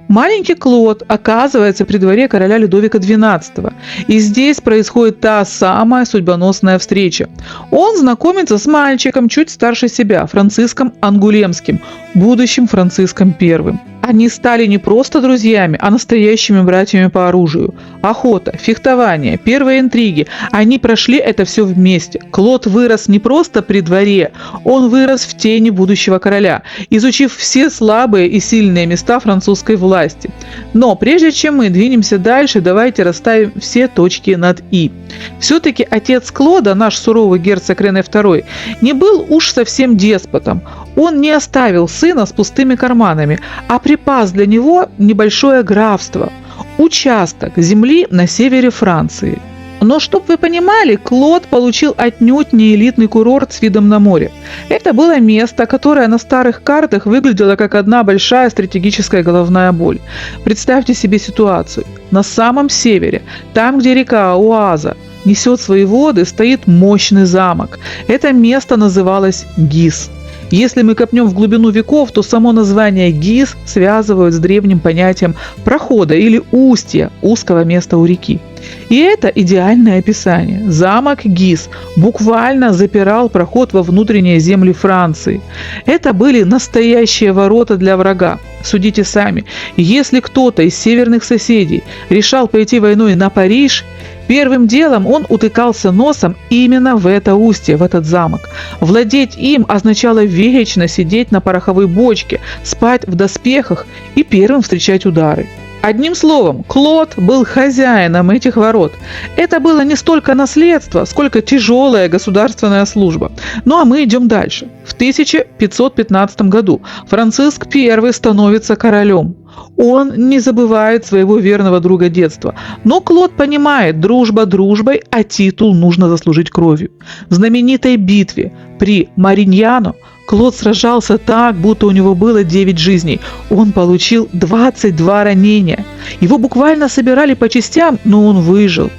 Маленький Клод оказывается при дворе короля Людовика XII. И здесь происходит та самая судьбоносная встреча. Он знакомится с мальчиком чуть старше себя, Франциском Ангулемским, будущим Франциском I. Они стали не просто друзьями, а настоящими братьями по оружию. Охота, фехтование, первые интриги. Они прошли это все вместе. Клод вырос не просто при дворе, он вырос в тени будущего короля, изучив все слабые и сильные места французской власти. Но прежде чем мы двинемся дальше, давайте расставим все точки над «и». Все-таки отец Клода, наш суровый герцог Рене II, не был уж совсем деспотом. Он не оставил сына с пустыми карманами, а припас для него небольшое графство, участок земли на севере Франции. Но, чтобы вы понимали, Клод получил отнюдь не элитный курорт с видом на море. Это было место, которое на старых картах выглядело как одна большая стратегическая головная боль. Представьте себе ситуацию. На самом севере, там, где река Оаза, несет свои воды, стоит мощный замок. Это место называлось Гиз. Если мы копнем в глубину веков, то само название Гиз связывают с древним понятием прохода или устья, узкого места у реки. И это идеальное описание. Замок Гиз буквально запирал проход во внутренние земли Франции. Это были настоящие ворота для врага. Судите сами, если кто-то из северных соседей решал пойти войной на Париж, первым делом он утыкался носом именно в это устье, в этот замок. Владеть им означало вечно сидеть на пороховой бочке, спать в доспехах и первым встречать удары. Одним словом, Клод был хозяином этих ворот. Это было не столько наследство, сколько тяжелая государственная служба. Ну а мы идем дальше. В 1515 году Франциск I становится королем. Он не забывает своего верного друга детства. Но Клод понимает, дружба дружбой, а титул нужно заслужить кровью. В знаменитой битве при Мариньяно Клод сражался так, будто у него было 9 жизней. Он получил 22 ранения. Его буквально собирали по частям, но он выжил.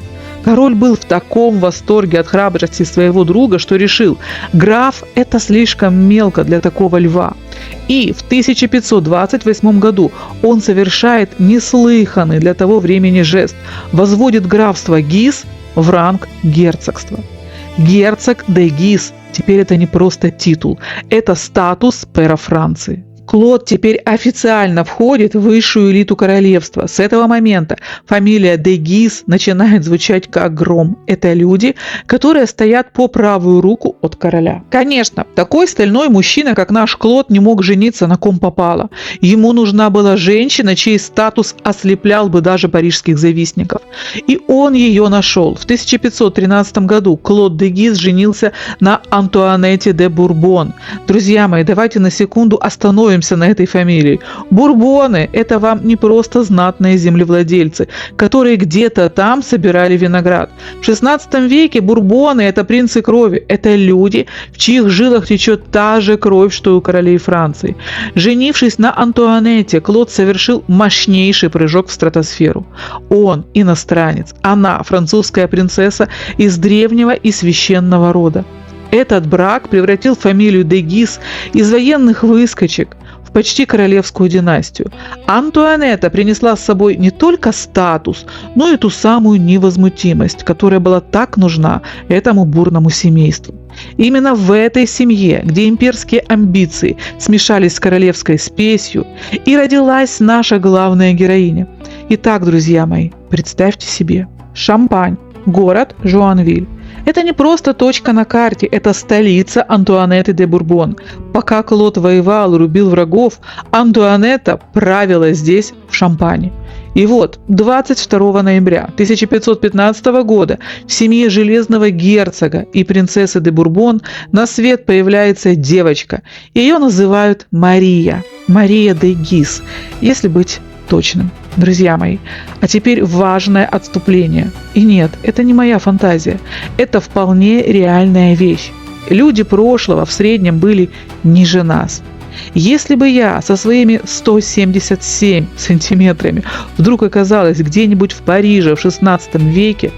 Король был в таком восторге от храбрости своего друга, что решил, граф – это слишком мелко для такого льва. И в 1528 году он совершает неслыханный для того времени жест – возводит графство Гиз в ранг герцогства. Герцог де Гиз. Теперь это не просто титул, это статус пэра Франции. Клод теперь официально входит в высшую элиту королевства. С этого момента фамилия де Гиз начинает звучать как гром. Это люди, которые стоят по правую руку от короля. Конечно, такой стальной мужчина, как наш Клод, не мог жениться на ком попало. Ему нужна была женщина, чей статус ослеплял бы даже парижских завистников. И он ее нашел. В 1513 году Клод де Гиз женился на Антуанетте де Бурбон. Друзья мои, давайте на секунду остановимся на этой фамилии. Бурбоны – это вам не просто знатные землевладельцы, которые где-то там собирали виноград. В XVI веке бурбоны – это принцы крови, это люди, в чьих жилах течет та же кровь, что и у королей Франции. Женившись на Антуанетте, Клод совершил мощнейший прыжок в стратосферу. Он иностранец, она французская принцесса из древнего и священного рода. Этот брак превратил фамилию де Гиз из военных выскочек в почти королевскую династию. Антуанетта принесла с собой не только статус, но и ту самую невозмутимость, которая была так нужна этому бурному семейству. Именно в этой семье, где имперские амбиции смешались с королевской спесью, и родилась наша главная героиня. Итак, друзья мои, представьте себе, Шампань, город Жуанвиль. Это не просто точка на карте, это столица Антуанетты де Бурбон. Пока Клод воевал и рубил врагов, Антуанетта правила здесь, в Шампане. И вот, 22 ноября 1515 года в семье железного герцога и принцессы де Бурбон на свет появляется девочка. Ее называют Мария. Мария де Гиз, если быть точным. Друзья мои, а теперь важное отступление. И нет, это не моя фантазия. Это вполне реальная вещь. Люди прошлого в среднем были ниже нас. Если бы я со своими 177 сантиметрами вдруг оказалась где-нибудь в Париже в XVI веке,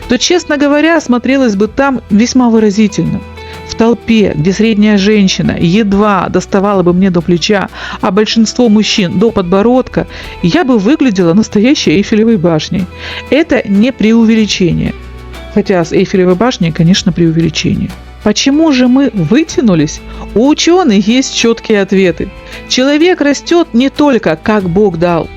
то, честно говоря, смотрелась бы там весьма выразительно. В толпе, где средняя женщина едва доставала бы мне до плеча, а большинство мужчин до подбородка, я бы выглядела настоящей Эйфелевой башней. Это не преувеличение. Хотя с Эйфелевой башней, конечно, преувеличение. Почему же мы вытянулись? У ученых есть четкие ответы. Человек растет не только как Бог дал,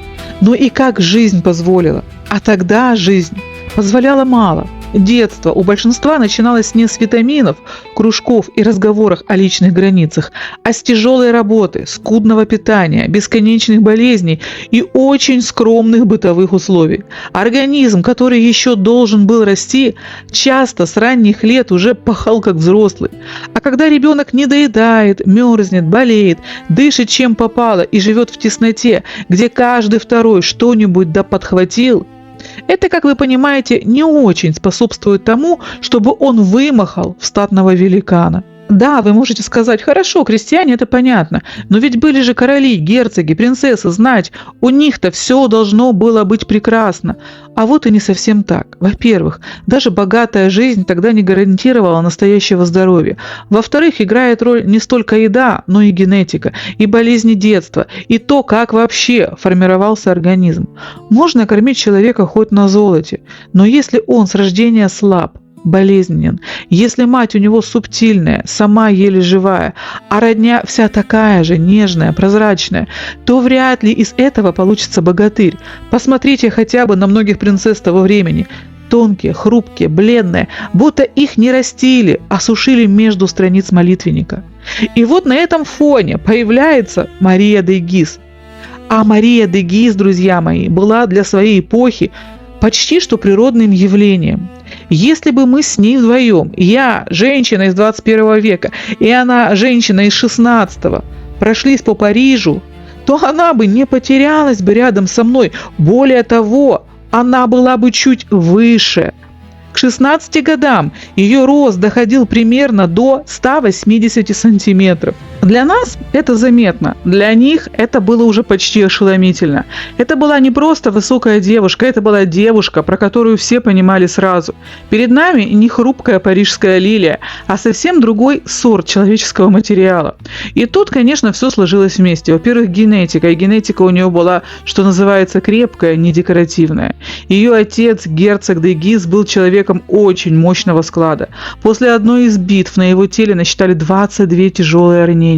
но и как жизнь позволила. А тогда жизнь позволяла мало. Детство у большинства начиналось не с витаминов, кружков и разговоров о личных границах, а с тяжелой работы, скудного питания, бесконечных болезней и очень скромных бытовых условий. Организм, который еще должен был расти, часто с ранних лет уже пахал как взрослый. А когда ребенок не доедает, мерзнет, болеет, дышит чем попало и живет в тесноте, где каждый второй что-нибудь да подхватил, это, как вы понимаете, не очень способствует тому, чтобы он вымахал в статного великана. Да, вы можете сказать, хорошо, крестьяне, это понятно, но ведь были же короли, герцоги, принцессы, знать, у них-то все должно было быть прекрасно. А вот и не совсем так. Во-первых, даже богатая жизнь тогда не гарантировала настоящего здоровья. Во-вторых, играет роль не столько еда, но и генетика, и болезни детства, и то, как вообще формировался организм. Можно кормить человека хоть на золоте, но если он с рождения слаб, болезненен, если мать у него субтильная, сама еле живая, а родня вся такая же, нежная, прозрачная, то вряд ли из этого получится богатырь. Посмотрите хотя бы на многих принцесс того времени. Тонкие, хрупкие, бледные, будто их не растили, а сушили между страниц молитвенника. И вот на этом фоне появляется Мария де Гиз. А Мария де Гиз, друзья мои, была для своей эпохи почти что природным явлением. Если бы мы с ней вдвоем, я, женщина из 21 века, и она, женщина из 16-го, прошлись по Парижу, то она бы не потерялась бы рядом со мной. Более того, она была бы чуть выше. К 16 годам ее рост доходил примерно до 180 сантиметров. Для нас это заметно, для них это было уже почти ошеломительно. Это была не просто высокая девушка, это была девушка, про которую все понимали сразу. Перед нами не хрупкая парижская лилия, а совсем другой сорт человеческого материала. И тут, конечно, все сложилось вместе. Во-первых, генетика. И генетика у нее была, что называется, крепкая, не декоративная. Ее отец, герцог де Гиз, был человеком очень мощного склада. После одной из битв на его теле насчитали 22 тяжелые ранения.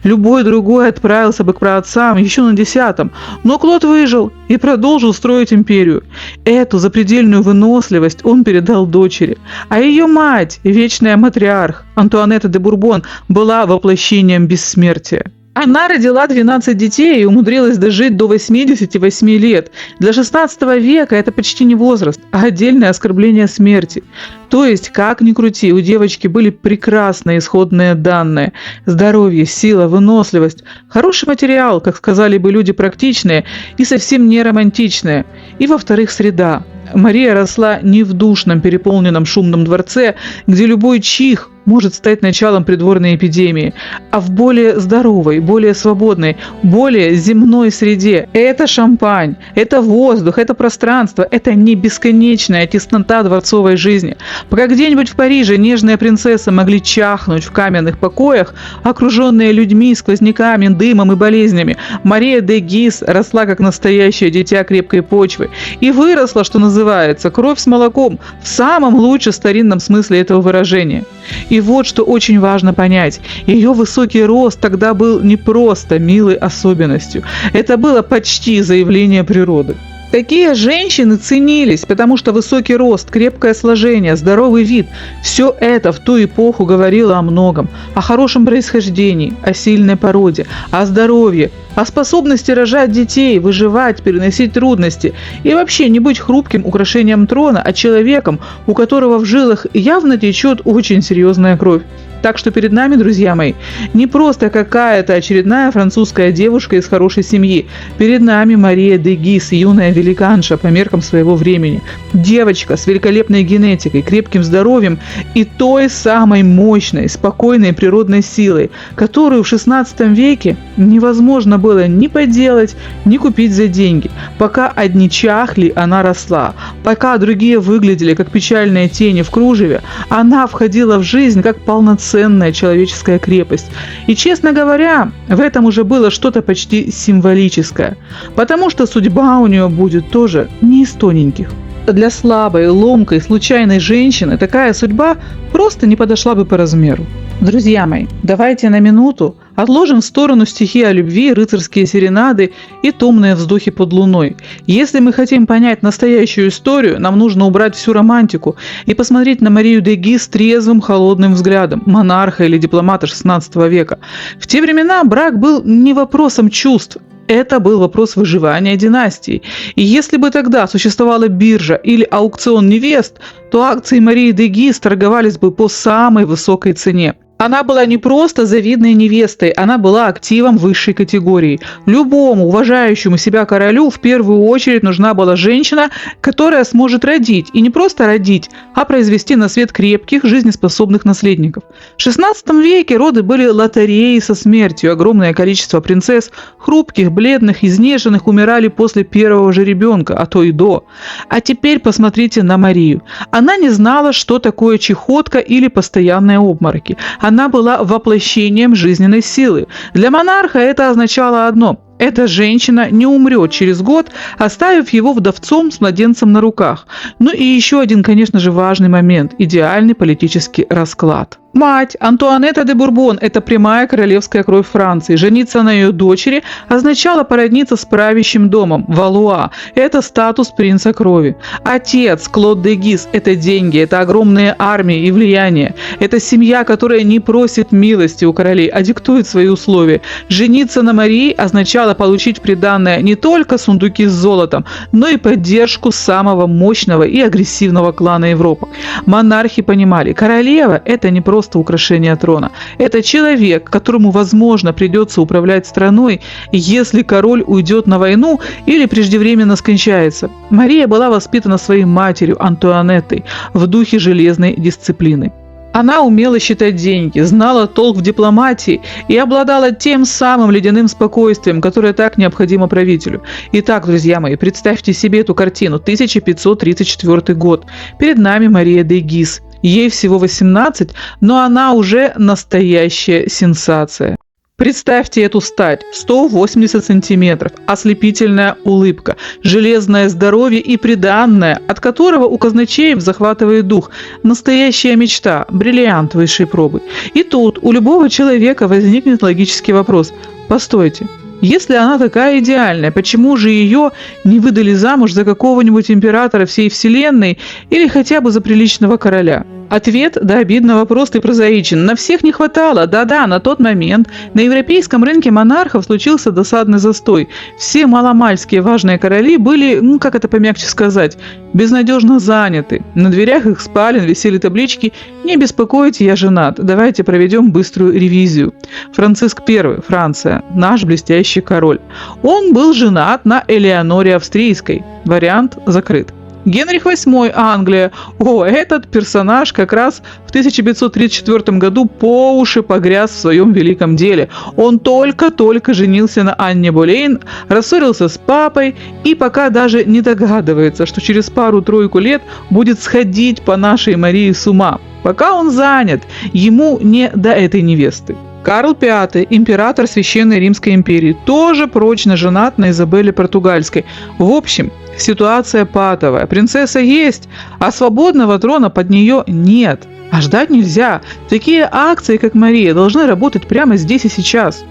Любой другой отправился бы к праотцам еще на 10-м, но Клод выжил и продолжил строить империю. Эту запредельную выносливость он передал дочери. А ее мать, вечная матриарх, Антуанетта де Бурбон, была воплощением бессмертия. Она родила 12 детей и умудрилась дожить до 88 лет. Для 16 века это почти не возраст, а отдельное оскорбление смерти. То есть, как ни крути, у девочки были прекрасные исходные данные. Здоровье, сила, выносливость, хороший материал, как сказали бы люди практичные, и совсем не романтичные. И, во-вторых, среда. Мария росла не в душном, переполненном шумном дворце, где любой чих может стать началом придворной эпидемии, а в более здоровой, более свободной, более земной среде. Это шампань, это воздух, это пространство, это не бесконечная теснота дворцовой жизни. Пока где-нибудь в Париже нежные принцессы могли чахнуть в каменных покоях, окруженные людьми, сквозняками, дымом и болезнями, Мария де Гиз росла как настоящее дитя крепкой почвы и выросла, что называется, кровь с молоком в самом лучшем старинном смысле этого выражения. И вот что очень важно понять. Ее высокий рост тогда был не просто милой особенностью. Это было почти заявление природы. Такие женщины ценились, потому что высокий рост, крепкое сложение, здоровый вид – все это в ту эпоху говорило о многом. О хорошем происхождении, о сильной породе, о здоровье, о способности рожать детей, выживать, переносить трудности и вообще не быть хрупким украшением трона, а человеком, у которого в жилах явно течет очень серьезная кровь. Так что перед нами, друзья мои, не просто какая-то очередная французская девушка из хорошей семьи. Перед нами Мария де Гиз, юная великанша по меркам своего времени. Девочка с великолепной генетикой, крепким здоровьем и той самой мощной, спокойной природной силой, которую в XVI веке невозможно было ни поделать, ни купить за деньги. Пока одни чахли, она росла. Пока другие выглядели как печальные тени в кружеве, она входила в жизнь как полноценная человеческая крепость. И, честно говоря, в этом уже было что-то почти символическое, потому что судьба у нее будет тоже не из тоненьких. Для слабой, ломкой, случайной женщины такая судьба просто не подошла бы по размеру. Друзья мои, давайте на минуту отложим в сторону стихи о любви, рыцарские серенады и томные вздохи под луной. Если мы хотим понять настоящую историю, нам нужно убрать всю романтику и посмотреть на Марию де Гиз трезвым, холодным взглядом монарха или дипломата XVI века. В те времена брак был не вопросом чувств. Это был вопрос выживания династии. И если бы тогда существовала биржа или аукцион невест, то акции Марии де Гиз торговались бы по самой высокой цене. Она была не просто завидной невестой, она была активом высшей категории. Любому уважающему себя королю в первую очередь нужна была женщина, которая сможет родить. И не просто родить, а произвести на свет крепких, жизнеспособных наследников. В XVI веке роды были лотереей со смертью. Огромное количество принцесс, хрупких, бледных, изнеженных, умирали после первого же ребенка, а то и до. А теперь посмотрите на Марию. Она не знала, что такое чехотка или постоянные обмороки. Она была воплощением жизненной силы. Для монарха это означало одно – эта женщина не умрет через год, оставив его вдовцом с младенцем на руках. Ну и еще один, конечно же, важный момент – идеальный политический расклад. Мать Антуанетта де Бурбон – это прямая королевская кровь Франции. Жениться на ее дочери означало породниться с правящим домом – Валуа. Это статус принца крови. Отец Клод де Гиз – это деньги, это огромные армии и влияние. Это семья, которая не просит милости у королей, а диктует свои условия. Жениться на Марии означало получить в приданное не только сундуки с золотом, но и поддержку самого мощного и агрессивного клана Европы. Монархи понимали, королева – это не просто украшение трона. Это человек, которому, возможно, придется управлять страной, если король уйдет на войну или преждевременно скончается. Мария была воспитана своей матерью Антуанеттой в духе железной дисциплины. Она умела считать деньги, знала толк в дипломатии и обладала тем самым ледяным спокойствием, которое так необходимо правителю. Итак, друзья мои, представьте себе эту картину. 1534 год. Перед нами Мария де Гиз. Ей всего 18, но она уже настоящая сенсация. Представьте эту стать, 180 сантиметров, ослепительная улыбка, железное здоровье и приданное, от которого у казначеев захватывает дух. Настоящая мечта, бриллиант высшей пробы. И тут у любого человека возникнет логический вопрос. Постойте, если она такая идеальная, почему же ее не выдали замуж за какого-нибудь императора всей вселенной или хотя бы за приличного короля? Ответ до обидного прост и прозаичен. На всех не хватало. Да-да, на тот момент на европейском рынке монархов случился досадный застой. Все маломальские важные короли были, как это помягче сказать, безнадежно заняты. На дверях их спален висели таблички «Не беспокойте, я женат». Давайте проведем быструю ревизию. Франциск I, Франция, наш блестящий король. Он был женат на Элеоноре Австрийской. Вариант закрыт. Генрих VIII, Англия. Этот персонаж как раз в 1534 году по уши погряз в своем великом деле. Он только-только женился на Анне Болейн, рассорился с папой и пока даже не догадывается, что через пару-тройку лет будет сходить по нашей Марии с ума. Пока он занят, ему не до этой невесты. Карл V, император Священной Римской империи, тоже прочно женат на Изабелле Португальской. В общем, ситуация патовая. Принцесса есть, а свободного трона под нее нет. А ждать нельзя. Такие акции, как Мария, должны работать прямо здесь и сейчас.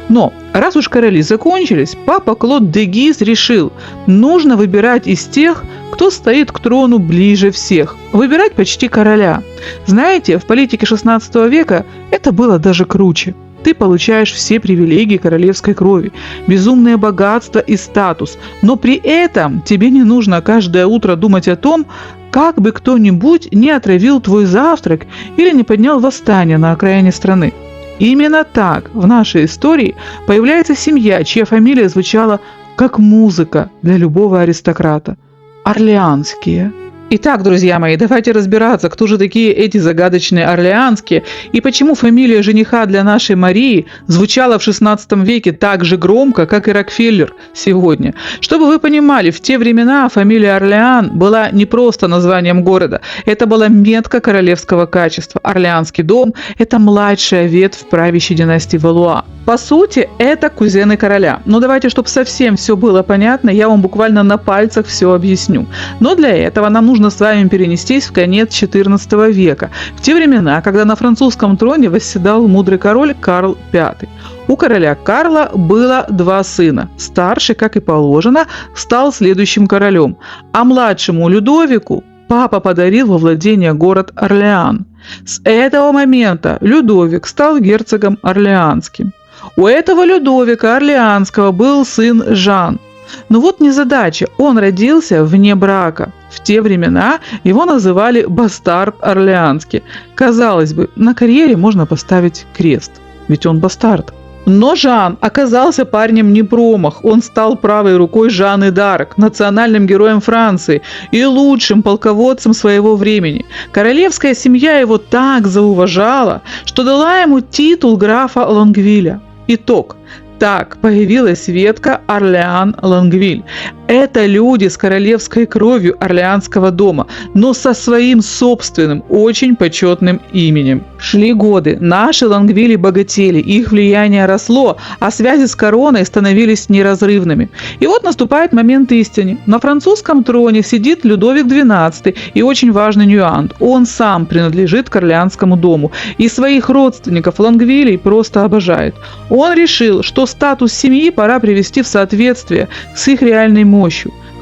Но раз уж короли закончились, папа Клод де Гиз решил, нужно выбирать из тех, кто стоит к трону ближе всех. Выбирать почти короля. Знаете, в политике XVI века это было даже круче. Ты получаешь все привилегии королевской крови, безумное богатство и статус, но при этом тебе не нужно каждое утро думать о том, как бы кто-нибудь не отравил твой завтрак или не поднял восстание на окраине страны. Именно так в нашей истории появляется семья, чья фамилия звучала как музыка для любого аристократа – Орлеанские. Итак, друзья мои, давайте разбираться, кто же такие эти загадочные Орлеанские и почему фамилия жениха для нашей Марии звучала в XVI веке так же громко, как и Рокфеллер сегодня. Чтобы вы понимали, в те времена фамилия Орлеан была не просто названием города, это была метка королевского качества. Орлеанский дом – это младшая ветвь правящей династии Валуа. По сути, это кузены короля. Но давайте, чтобы совсем все было понятно, я вам буквально на пальцах все объясню. Но для этого нам нужно с вами перенестись в конец XIV века, в те времена, когда на французском троне восседал мудрый король Карл V. У короля Карла было два сына. Старший, как и положено, стал следующим королем, а младшему Людовику папа подарил во владение город Орлеан. С этого момента Людовик стал герцогом Орлеанским. У этого Людовика Орлеанского был сын Жан. Но вот незадача, он родился вне брака. В те времена его называли бастард орлеанский. Казалось бы, на карьере можно поставить крест, ведь он бастард. Но Жан оказался парнем не промах. Он стал правой рукой Жанны д'Арк, национальным героем Франции и лучшим полководцем своего времени. Королевская семья его так зауважала, что дала ему титул графа Лонгвиля. Итог. Так появилась ветка Орлеан-Лонгвиль. Это люди с королевской кровью Орлеанского дома, но со своим собственным, очень почетным именем. Шли годы, наши Лонгвили богатели, их влияние росло, а связи с короной становились неразрывными. И вот наступает момент истины. На французском троне сидит Людовик XII, и очень важный нюанс. Он сам принадлежит к Орлеанскому дому, и своих родственников Лонгвилей просто обожает. Он решил, что статус семьи пора привести в соответствие с их реальной мощью.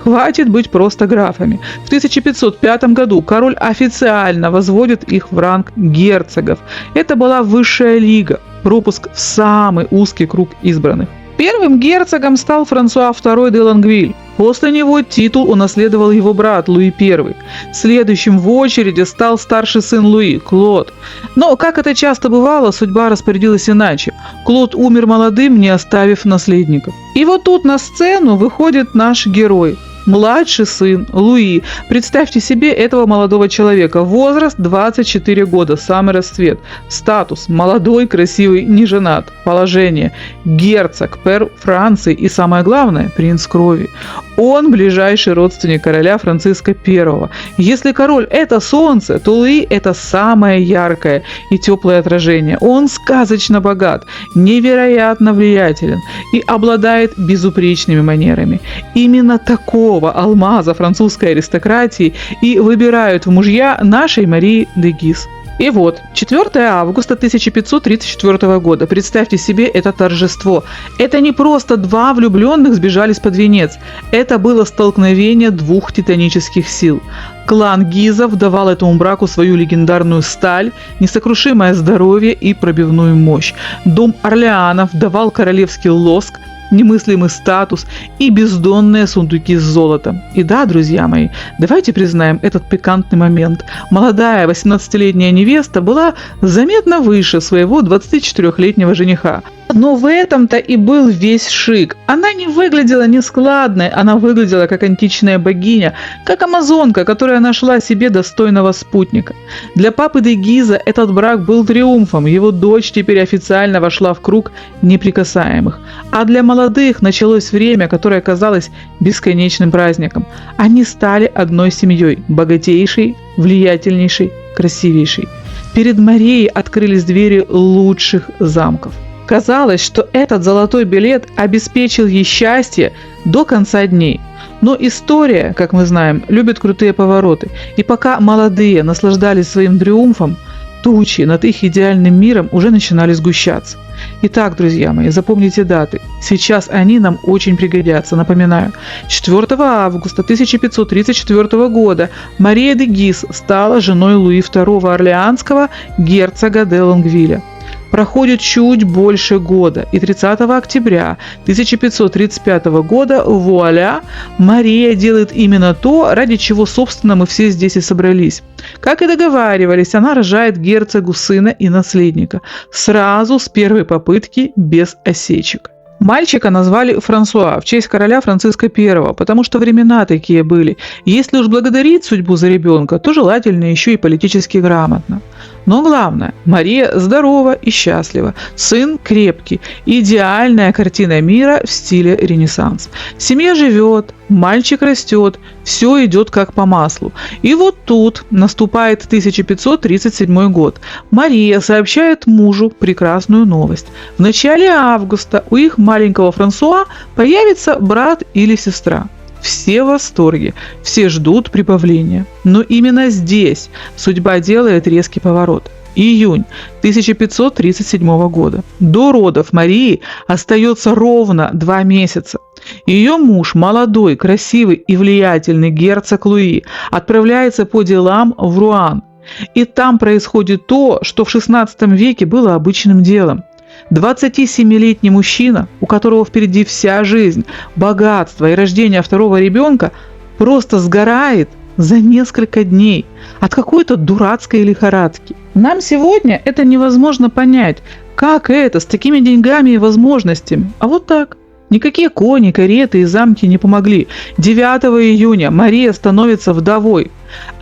Хватит быть просто графами. В 1505 году король официально возводит их в ранг герцогов. Это была высшая лига, пропуск в самый узкий круг избранных. Первым герцогом стал Франсуа II де Лонгвиль. После него титул унаследовал его брат Луи I. Следующим в очереди стал старший сын Луи, Клод. Но, как это часто бывало, судьба распорядилась иначе. Клод умер молодым, не оставив наследников. И вот тут на сцену выходит наш герой. Младший сын Луи. Представьте себе этого молодого человека. Возраст 24 года, самый расцвет. Статус – молодой, красивый, не женат. Положение – герцог, пэр Франции и, самое главное, принц крови. Он ближайший родственник короля Франциска I. Если король – это солнце, то Луи – это самое яркое и теплое отражение. Он сказочно богат, невероятно влиятелен и обладает безупречными манерами. Именно такого алмаза французской аристократии и выбирают в мужья нашей Марии де Гиз. И вот, 4 августа 1534 года, представьте себе это торжество. Это не просто два влюбленных сбежались под венец, это было столкновение двух титанических сил. Клан Гизов давал этому браку свою легендарную сталь, несокрушимое здоровье и пробивную мощь. Дом Орлеанов давал королевский лоск, немыслимый статус и бездонные сундуки с золотом. И да, друзья мои, давайте признаем этот пикантный момент. Молодая 18-летняя невеста была заметно выше своего 24-летнего жениха. Но в этом-то и был весь шик. Она не выглядела нескладной, она выглядела как античная богиня, как амазонка, которая нашла себе достойного спутника. Для папы де Гиза этот брак был триумфом, его дочь теперь официально вошла в круг неприкасаемых. А для молодых началось время, которое казалось бесконечным праздником. Они стали одной семьей, богатейшей, влиятельнейшей, красивейшей. Перед Марией открылись двери лучших замков. Казалось, что этот золотой билет обеспечил ей счастье до конца дней. Но история, как мы знаем, любит крутые повороты. И пока молодые наслаждались своим триумфом, тучи над их идеальным миром уже начинали сгущаться. Итак, друзья мои, запомните даты. Сейчас они нам очень пригодятся. Напоминаю, 4 августа 1534 года Мария де Гиз стала женой Луи II Орлеанского, герцога де Лонгвиля. Проходит чуть больше года, и 30 октября 1535 года, вуаля, Мария делает именно то, ради чего, собственно, мы все здесь и собрались. Как и договаривались, она рожает герцогу сына и наследника. Сразу с первой попытки, без осечек. Мальчика назвали Франсуа в честь короля Франциска I, потому что времена такие были. Если уж благодарить судьбу за ребенка, то желательно еще и политически грамотно. Но главное, Мария здорова и счастлива, сын крепкий, идеальная картина мира в стиле Ренессанс. Семья живет, мальчик растет, все идет как по маслу. И вот тут наступает 1537 год. Мария сообщает мужу прекрасную новость. В начале августа у их маленького Франсуа появится брат или сестра. Все в восторге, все ждут прибавления. Но именно здесь судьба делает резкий поворот. Июнь 1537 года. До родов Марии остается ровно 2 месяца. Ее муж, молодой, красивый и влиятельный герцог Луи, отправляется по делам в Руан. И там происходит то, что в XVI веке было обычным делом. 27-летний мужчина, у которого впереди вся жизнь, богатство и рождение второго ребенка, просто сгорает за несколько дней от какой-то дурацкой лихорадки. Нам сегодня это невозможно понять, как это с такими деньгами и возможностями. А вот так. Никакие кони, кареты и замки не помогли. 9 июня Мария становится вдовой.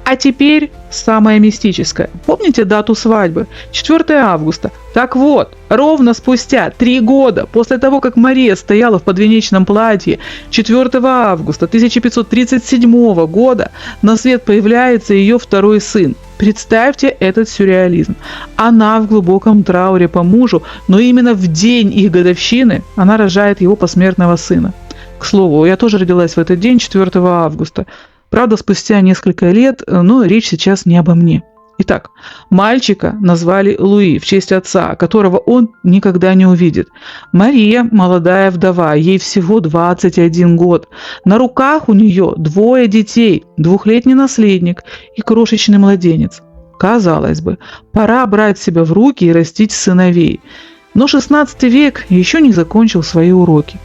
А теперь самое мистическое. Помните дату свадьбы? 4 августа. Так вот, ровно спустя 3 года после того, как Мария стояла в подвенечном платье, 4 августа 1537 года на свет появляется ее второй сын. Представьте этот сюрреализм. Она в глубоком трауре по мужу, но именно в день их годовщины она рожает его посмертного сына. К слову, я тоже родилась в этот день, 4 августа. Правда, спустя несколько лет, но речь сейчас не обо мне. Итак, мальчика назвали Луи в честь отца, которого он никогда не увидит. Мария – молодая вдова, ей всего 21 год. На руках у нее 2 детей, 2-летний наследник и крошечный младенец. Казалось бы, пора брать себя в руки и растить сыновей. Но 16 век еще не закончил свои уроки.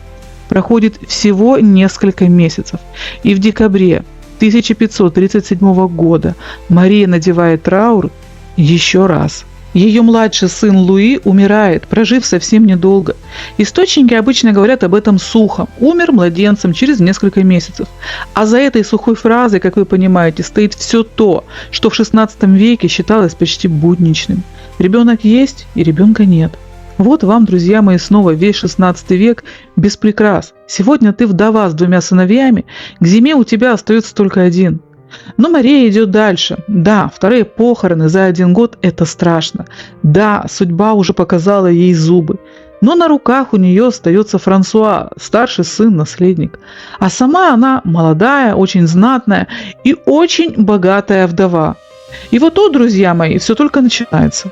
Проходит всего несколько месяцев, и в декабре 1537 года Мария надевает траур еще раз. Ее младший сын Луи умирает, прожив совсем недолго. Источники обычно говорят об этом сухо. Умер младенцем через несколько месяцев. А за этой сухой фразой, как вы понимаете, стоит все то, что в XVI веке считалось почти будничным. Ребенок есть и ребенка нет. Вот вам, друзья мои, снова весь XVI век без прикрас. Сегодня ты вдова с 2 сыновьями, к зиме у тебя остается только 1. Но Мария идет дальше. Да, 2 похороны за 1 год – это страшно. Да, судьба уже показала ей зубы. Но на руках у нее остается Франсуа, старший сын-наследник. А сама она молодая, очень знатная и очень богатая вдова. И вот тут, друзья мои, все только начинается.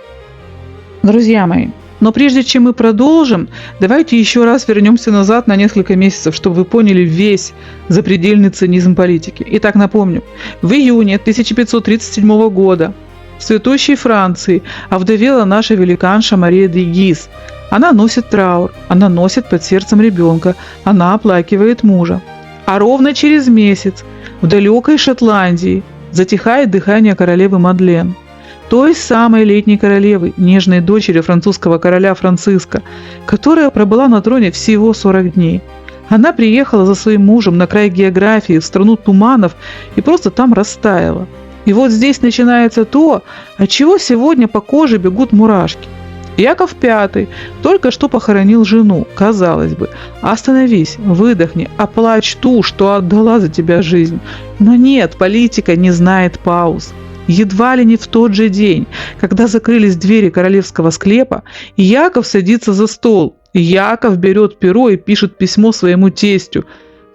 Друзья мои, но прежде чем мы продолжим, давайте еще раз вернемся назад на несколько месяцев, чтобы вы поняли весь запредельный цинизм политики. Итак, напомню, в июне 1537 года в цветущей Франции овдовела наша великанша Мария де Гиз. Она носит траур, она носит под сердцем ребенка, она оплакивает мужа. А ровно через месяц в далекой Шотландии затихает дыхание королевы Мадлен, той самой летней королевы, нежной дочери французского короля Франциска, которая пробыла на троне всего 40 дней. Она приехала за своим мужем на край географии, в страну туманов, и просто там растаяла. И вот здесь начинается то, от чего сегодня по коже бегут мурашки. Яков V только что похоронил жену, казалось бы. Остановись, выдохни, оплачь ту, что отдала за тебя жизнь. Но нет, политика не знает пауз. Едва ли не в тот же день, когда закрылись двери королевского склепа, Яков садится за стол. Яков берет перо и пишет письмо своему тестю,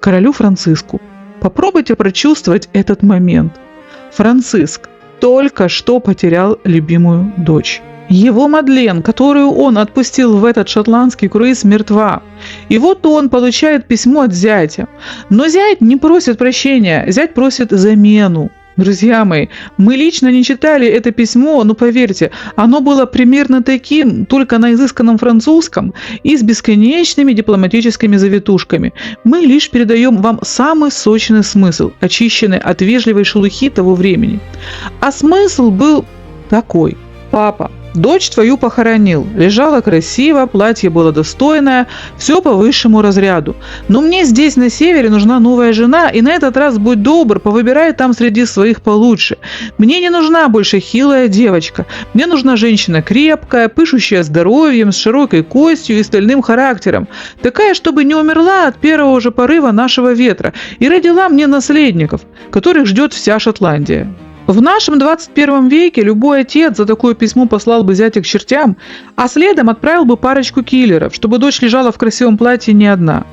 королю Франциску. Попробуйте прочувствовать этот момент. Франциск только что потерял любимую дочь. Его Мадлен, которую он отпустил в этот шотландский круиз, мертва. И вот он получает письмо от зятя. Но зять не просит прощения, зять просит замену. Друзья мои, мы лично не читали это письмо, но поверьте, оно было примерно таким, только на изысканном французском и с бесконечными дипломатическими завитушками. Мы лишь передаем вам самый сочный смысл, очищенный от вежливой шелухи того времени. А смысл был такой. Папа, дочь твою похоронил, лежала красиво, платье было достойное, все по высшему разряду. Но мне здесь на севере нужна новая жена, и на этот раз, будь добр, повыбирай там среди своих получше. Мне не нужна больше хилая девочка, мне нужна женщина крепкая, пышущая здоровьем, с широкой костью и стальным характером, такая, чтобы не умерла от первого же порыва нашего ветра и родила мне наследников, которых ждет вся Шотландия. В нашем 21 веке любой отец за такое письмо послал бы зятя к чертям, а следом отправил бы парочку киллеров, чтобы дочь лежала в красивом платье не одна.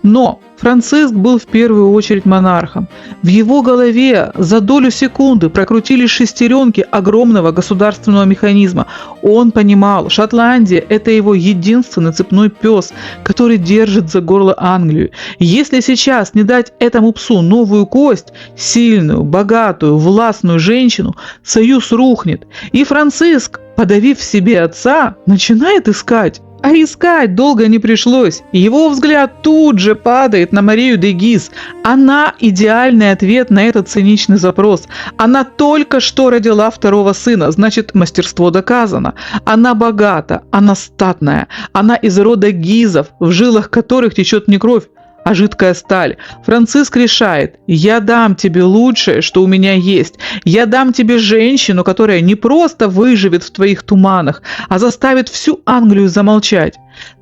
Но Франциск был в первую очередь монархом. В его голове за долю секунды прокрутились шестеренки огромного государственного механизма. Он понимал, Шотландия – это его единственный цепной пес, который держит за горло Англию. Если сейчас не дать этому псу новую кость, сильную, богатую, властную женщину, союз рухнет. И Франциск, подавив в себе отца, начинает искать. А искать долго не пришлось. Его взгляд тут же падает на Марию де Гиз. Она идеальный ответ на этот циничный запрос. Она только что родила второго сына, значит, мастерство доказано. Она богата, она статная, она из рода Гизов, в жилах которых течет не кровь, а жидкая сталь. Франциск решает: я дам тебе лучшее, что у меня есть. Я дам тебе женщину, которая не просто выживет в твоих туманах, а заставит всю Англию замолчать.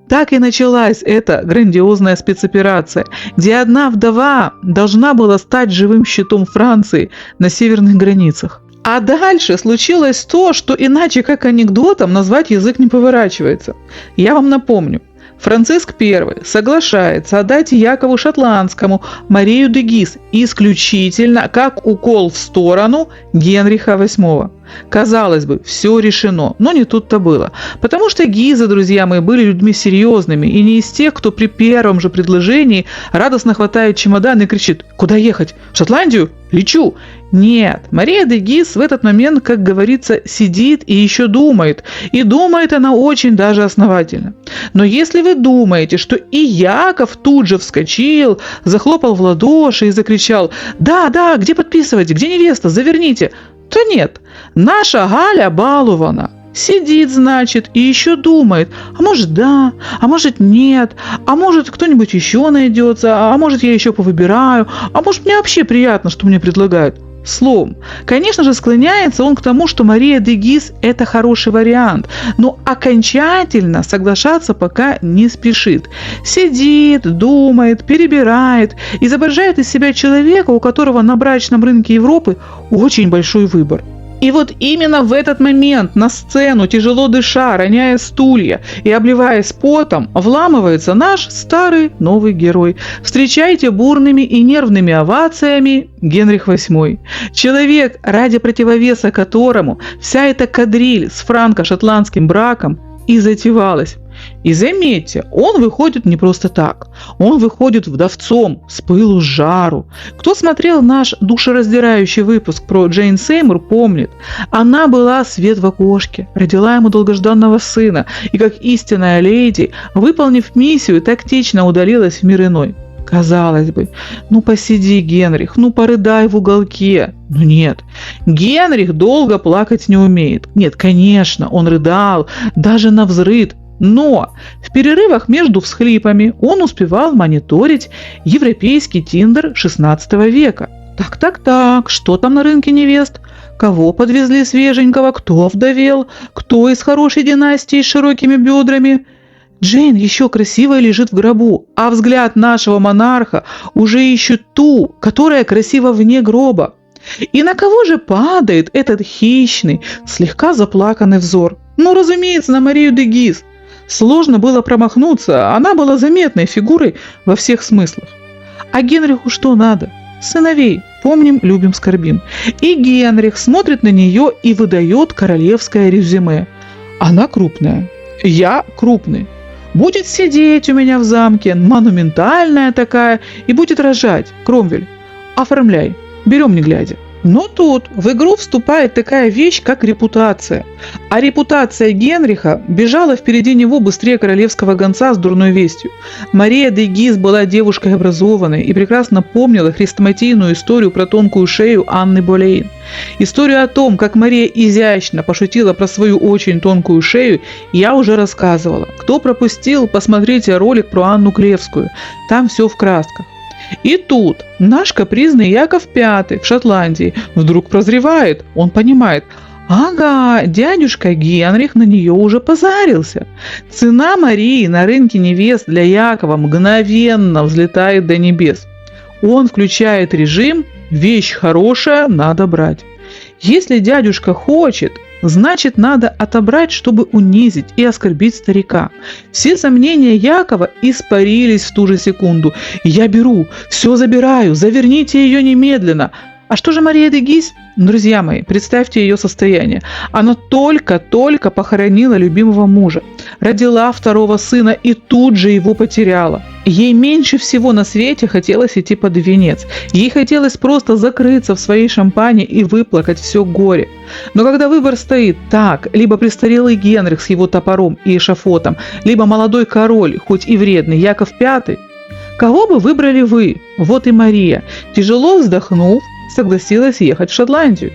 Так и началась эта грандиозная спецоперация, где одна вдова должна была стать живым щитом Франции на северных границах. А дальше случилось то, что иначе как анекдотом назвать язык не поворачивается. Я вам напомню. Франциск I соглашается отдать Якову Шотландскому Марию де Гиз исключительно как укол в сторону Генриха VIII. Казалось бы, все решено, но не тут-то было. Потому что Гизы, друзья мои, были людьми серьезными и не из тех, кто при первом же предложении радостно хватает чемодан и кричит: «Куда ехать? В Шотландию? Лечу!» Нет, Мария де Гиз в этот момент, как говорится, сидит и еще думает. И думает она очень даже основательно. Но если вы думаете, что и Яков тут же вскочил, захлопал в ладоши и закричал: «Да, да, где подписывать? Где невеста? Заверните!», то нет, наша Галя балована. Сидит, значит, и еще думает: а может да, а может нет, а может кто-нибудь еще найдется, а может я еще повыбираю, а может мне вообще приятно, что мне предлагают. Словом, конечно же, склоняется он к тому, что Мария де Гиз – это хороший вариант, но окончательно соглашаться пока не спешит. Сидит, думает, перебирает, изображает из себя человека, у которого на брачном рынке Европы очень большой выбор. И вот именно в этот момент на сцену, тяжело дыша, роняя стулья и обливаясь потом, вламывается наш старый новый герой. Встречайте бурными и нервными овациями Генрих VIII. Человек, ради противовеса которому вся эта кадриль с франко-шотландским браком и затевалась. И заметьте, он выходит не просто так. Он выходит вдовцом, с пылу с жару. Кто смотрел наш душераздирающий выпуск про Джейн Сеймур, помнит. Она была свет в окошке, родила ему долгожданного сына и, как истинная леди, выполнив миссию, тактично удалилась в мир иной. Казалось бы, ну посиди, Генрих, ну порыдай в уголке. Но нет, Генрих долго плакать не умеет. Нет, конечно, он рыдал, даже навзрыд. Но в перерывах между всхлипами он успевал мониторить европейский Тиндер XVI века. Так, что там на рынке невест? Кого подвезли свеженького? Кто вдовел? Кто из хорошей династии с широкими бедрами? Джейн еще красивая лежит в гробу, а взгляд нашего монарха уже ищет ту, которая красива вне гроба. И на кого же падает этот хищный, слегка заплаканный взор? Ну, разумеется, на Марию де Гиз. Сложно было промахнуться, она была заметной фигурой во всех смыслах. А Генриху что надо? Сыновей. Помним, любим, скорбим. И Генрих смотрит на нее и выдает королевское резюме. Она крупная. Я крупный. Будет сидеть у меня в замке, монументальная такая, и будет рожать. Кромвель, оформляй. Берем не глядя. Но тут в игру вступает такая вещь, как репутация. А репутация Генриха бежала впереди него быстрее королевского гонца с дурной вестью. Мария де Гиз была девушкой образованной и прекрасно помнила хрестоматийную историю про тонкую шею Анны Болейн. Историю о том, как Мария изящно пошутила про свою очень тонкую шею, я уже рассказывала. Кто пропустил, посмотрите ролик про Анну Клевскую. Там все в красках. И тут наш капризный Яков V в Шотландии вдруг прозревает. Он понимает: ага, дядюшка Генрих на нее уже позарился. Цена Марии на рынке невест для Якова мгновенно взлетает до небес. Он включает режим «вещь хорошая, надо брать». Если дядюшка хочет, значит, надо отобрать, чтобы унизить и оскорбить старика. Все сомнения Якова испарились в ту же секунду. «Я беру, все забираю, заверните ее немедленно». А что же Мария де Гиз? Друзья мои, представьте ее состояние. Она только-только похоронила любимого мужа, родила второго сына и тут же его потеряла. Ей меньше всего на свете хотелось идти под венец. Ей хотелось просто закрыться в своей шампане и выплакать все горе. Но когда выбор стоит так, либо престарелый Генрих с его топором и эшафотом, либо молодой король, хоть и вредный, Яков V, кого бы выбрали вы? Вот и Мария, тяжело вздохнув, согласилась ехать в Шотландию.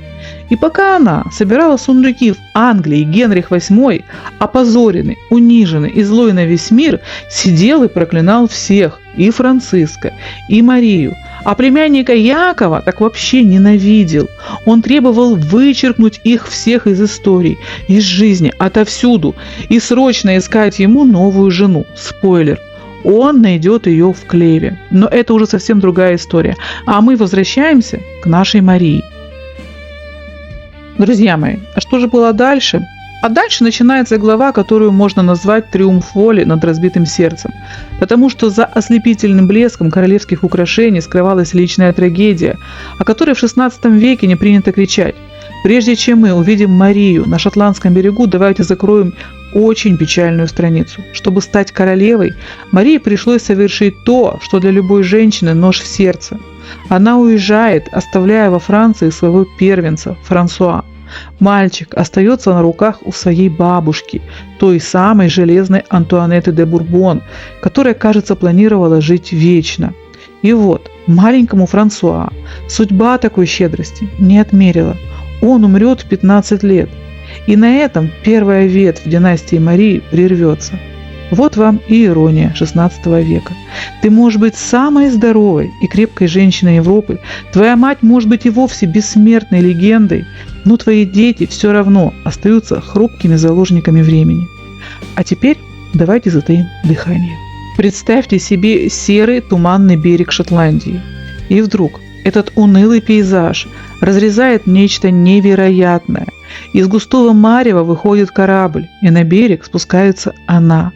И пока она собирала сундуки в Англии, Генрих VIII, опозоренный, униженный и злой на весь мир, сидел и проклинал всех, и Франциска, и Марию. А племянника Якова так вообще ненавидел. Он требовал вычеркнуть их всех из истории, из жизни, отовсюду, и срочно искать ему новую жену. Спойлер. Он найдет ее в Клеве. Но это уже совсем другая история. А мы возвращаемся к нашей Марии. Друзья мои, а что же было дальше? А дальше начинается глава, которую можно назвать «Триумф воли над разбитым сердцем». Потому что за ослепительным блеском королевских украшений скрывалась личная трагедия, о которой в XVI веке не принято кричать. Прежде чем мы увидим Марию на шотландском берегу, давайте закроем очень печальную страницу. Чтобы стать королевой, Марии пришлось совершить то, что для любой женщины нож в сердце. Она уезжает, оставляя во Франции своего первенца Франсуа. Мальчик остается на руках у своей бабушки, той самой железной Антуанетты де Бурбон, которая, кажется, планировала жить вечно. И вот, маленькому Франсуа судьба такой щедрости не отмерила. Он умрет в 15 лет. И на этом первая ветвь династии Марии прервется. Вот вам и ирония XVI века. Ты можешь быть самой здоровой и крепкой женщиной Европы, твоя мать может быть и вовсе бессмертной легендой, но твои дети все равно остаются хрупкими заложниками времени. А теперь давайте затаим дыхание. Представьте себе серый туманный берег Шотландии. И вдруг этот унылый пейзаж разрезает нечто невероятное. Из густого марева выходит корабль, и на берег спускается она.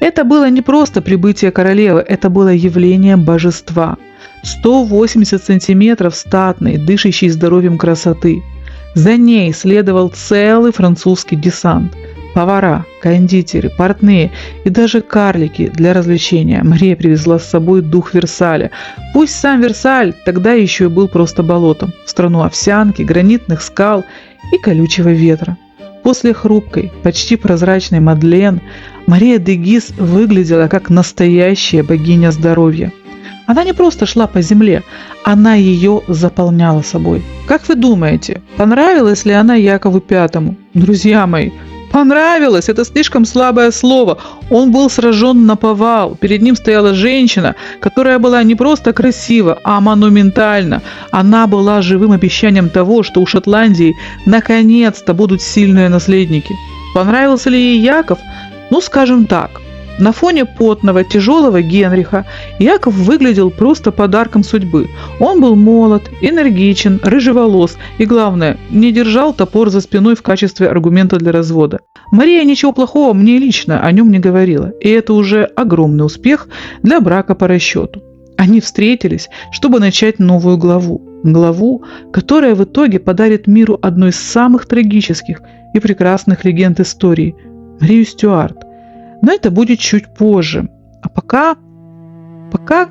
Это было не просто прибытие королевы, это было явление божества. 180 сантиметров статной, дышащей здоровьем красоты. За ней следовал целый французский десант. Повара, кондитеры, портные и даже карлики для развлечения. Мария привезла с собой дух Версаля. Пусть сам Версаль тогда еще и был просто болотом, в страну овсянки, гранитных скал и колючего ветра. После хрупкой, почти прозрачной Мадлен Мария де Гиз выглядела как настоящая богиня здоровья. Она не просто шла по земле, она ее заполняла собой. Как вы думаете, понравилась ли она Якову V? Друзья мои, понравилось – это слишком слабое слово. Он был сражен наповал. Перед ним стояла женщина, которая была не просто красива, а монументальна. Она была живым обещанием того, что у Шотландии наконец-то будут сильные наследники. Понравился ли ей Яков? Ну, скажем так. На фоне потного, тяжелого Генриха Яков выглядел просто подарком судьбы. Он был молод, энергичен, рыжеволос и, главное, не держал топор за спиной в качестве аргумента для развода. Мария ничего плохого мне лично о нем не говорила, и это уже огромный успех для брака по расчету. Они встретились, чтобы начать новую главу. Главу, которая в итоге подарит миру одну из самых трагических и прекрасных легенд истории – Марию Стюарт. Но это будет чуть позже. А пока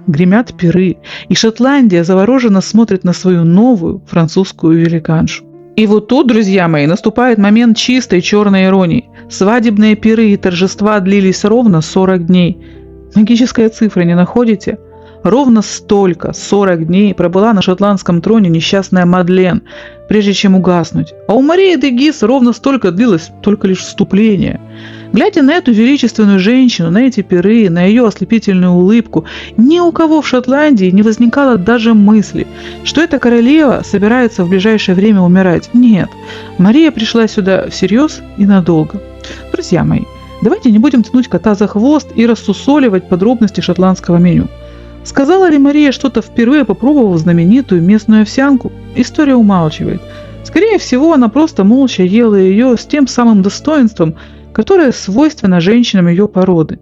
гремят пиры, и Шотландия завороженно смотрит на свою новую французскую великаншу. И вот тут, друзья мои, наступает момент чистой черной иронии. Свадебные пиры и торжества длились ровно 40 дней. Магическая цифра, не находите? Ровно столько, 40 дней, пробыла на шотландском троне несчастная Мадлен, прежде чем угаснуть. А у Марии де Гиз ровно столько длилось только лишь вступление. Глядя на эту величественную женщину, на эти пиры, на ее ослепительную улыбку, ни у кого в Шотландии не возникало даже мысли, что эта королева собирается в ближайшее время умирать. Нет, Мария пришла сюда всерьез и надолго. Друзья мои, давайте не будем тянуть кота за хвост и рассусоливать подробности шотландского меню. Сказала ли Мария что-то впервые, попробовав знаменитую местную овсянку? История умалчивает. Скорее всего, она просто молча ела ее с тем самым достоинством, которое свойственно женщинам ее породы.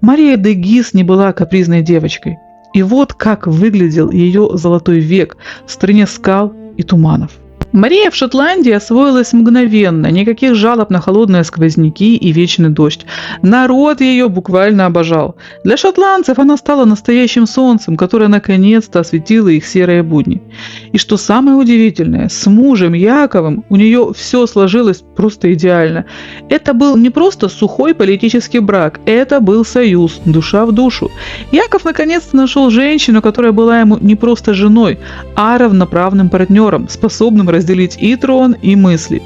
Мария де Гиз не была капризной девочкой. И вот как выглядел ее золотой век в стране скал и туманов. Мария в Шотландии освоилась мгновенно, никаких жалоб на холодные сквозняки и вечный дождь. Народ ее буквально обожал. Для шотландцев она стала настоящим солнцем, которое наконец-то осветило их серые будни. И что самое удивительное, с мужем Яковом у нее все сложилось просто идеально. Это был не просто сухой политический брак, это был союз, душа в душу. Яков наконец-то нашел женщину, которая была ему не просто женой, а равноправным партнером, способным разделить и трон, и мысли.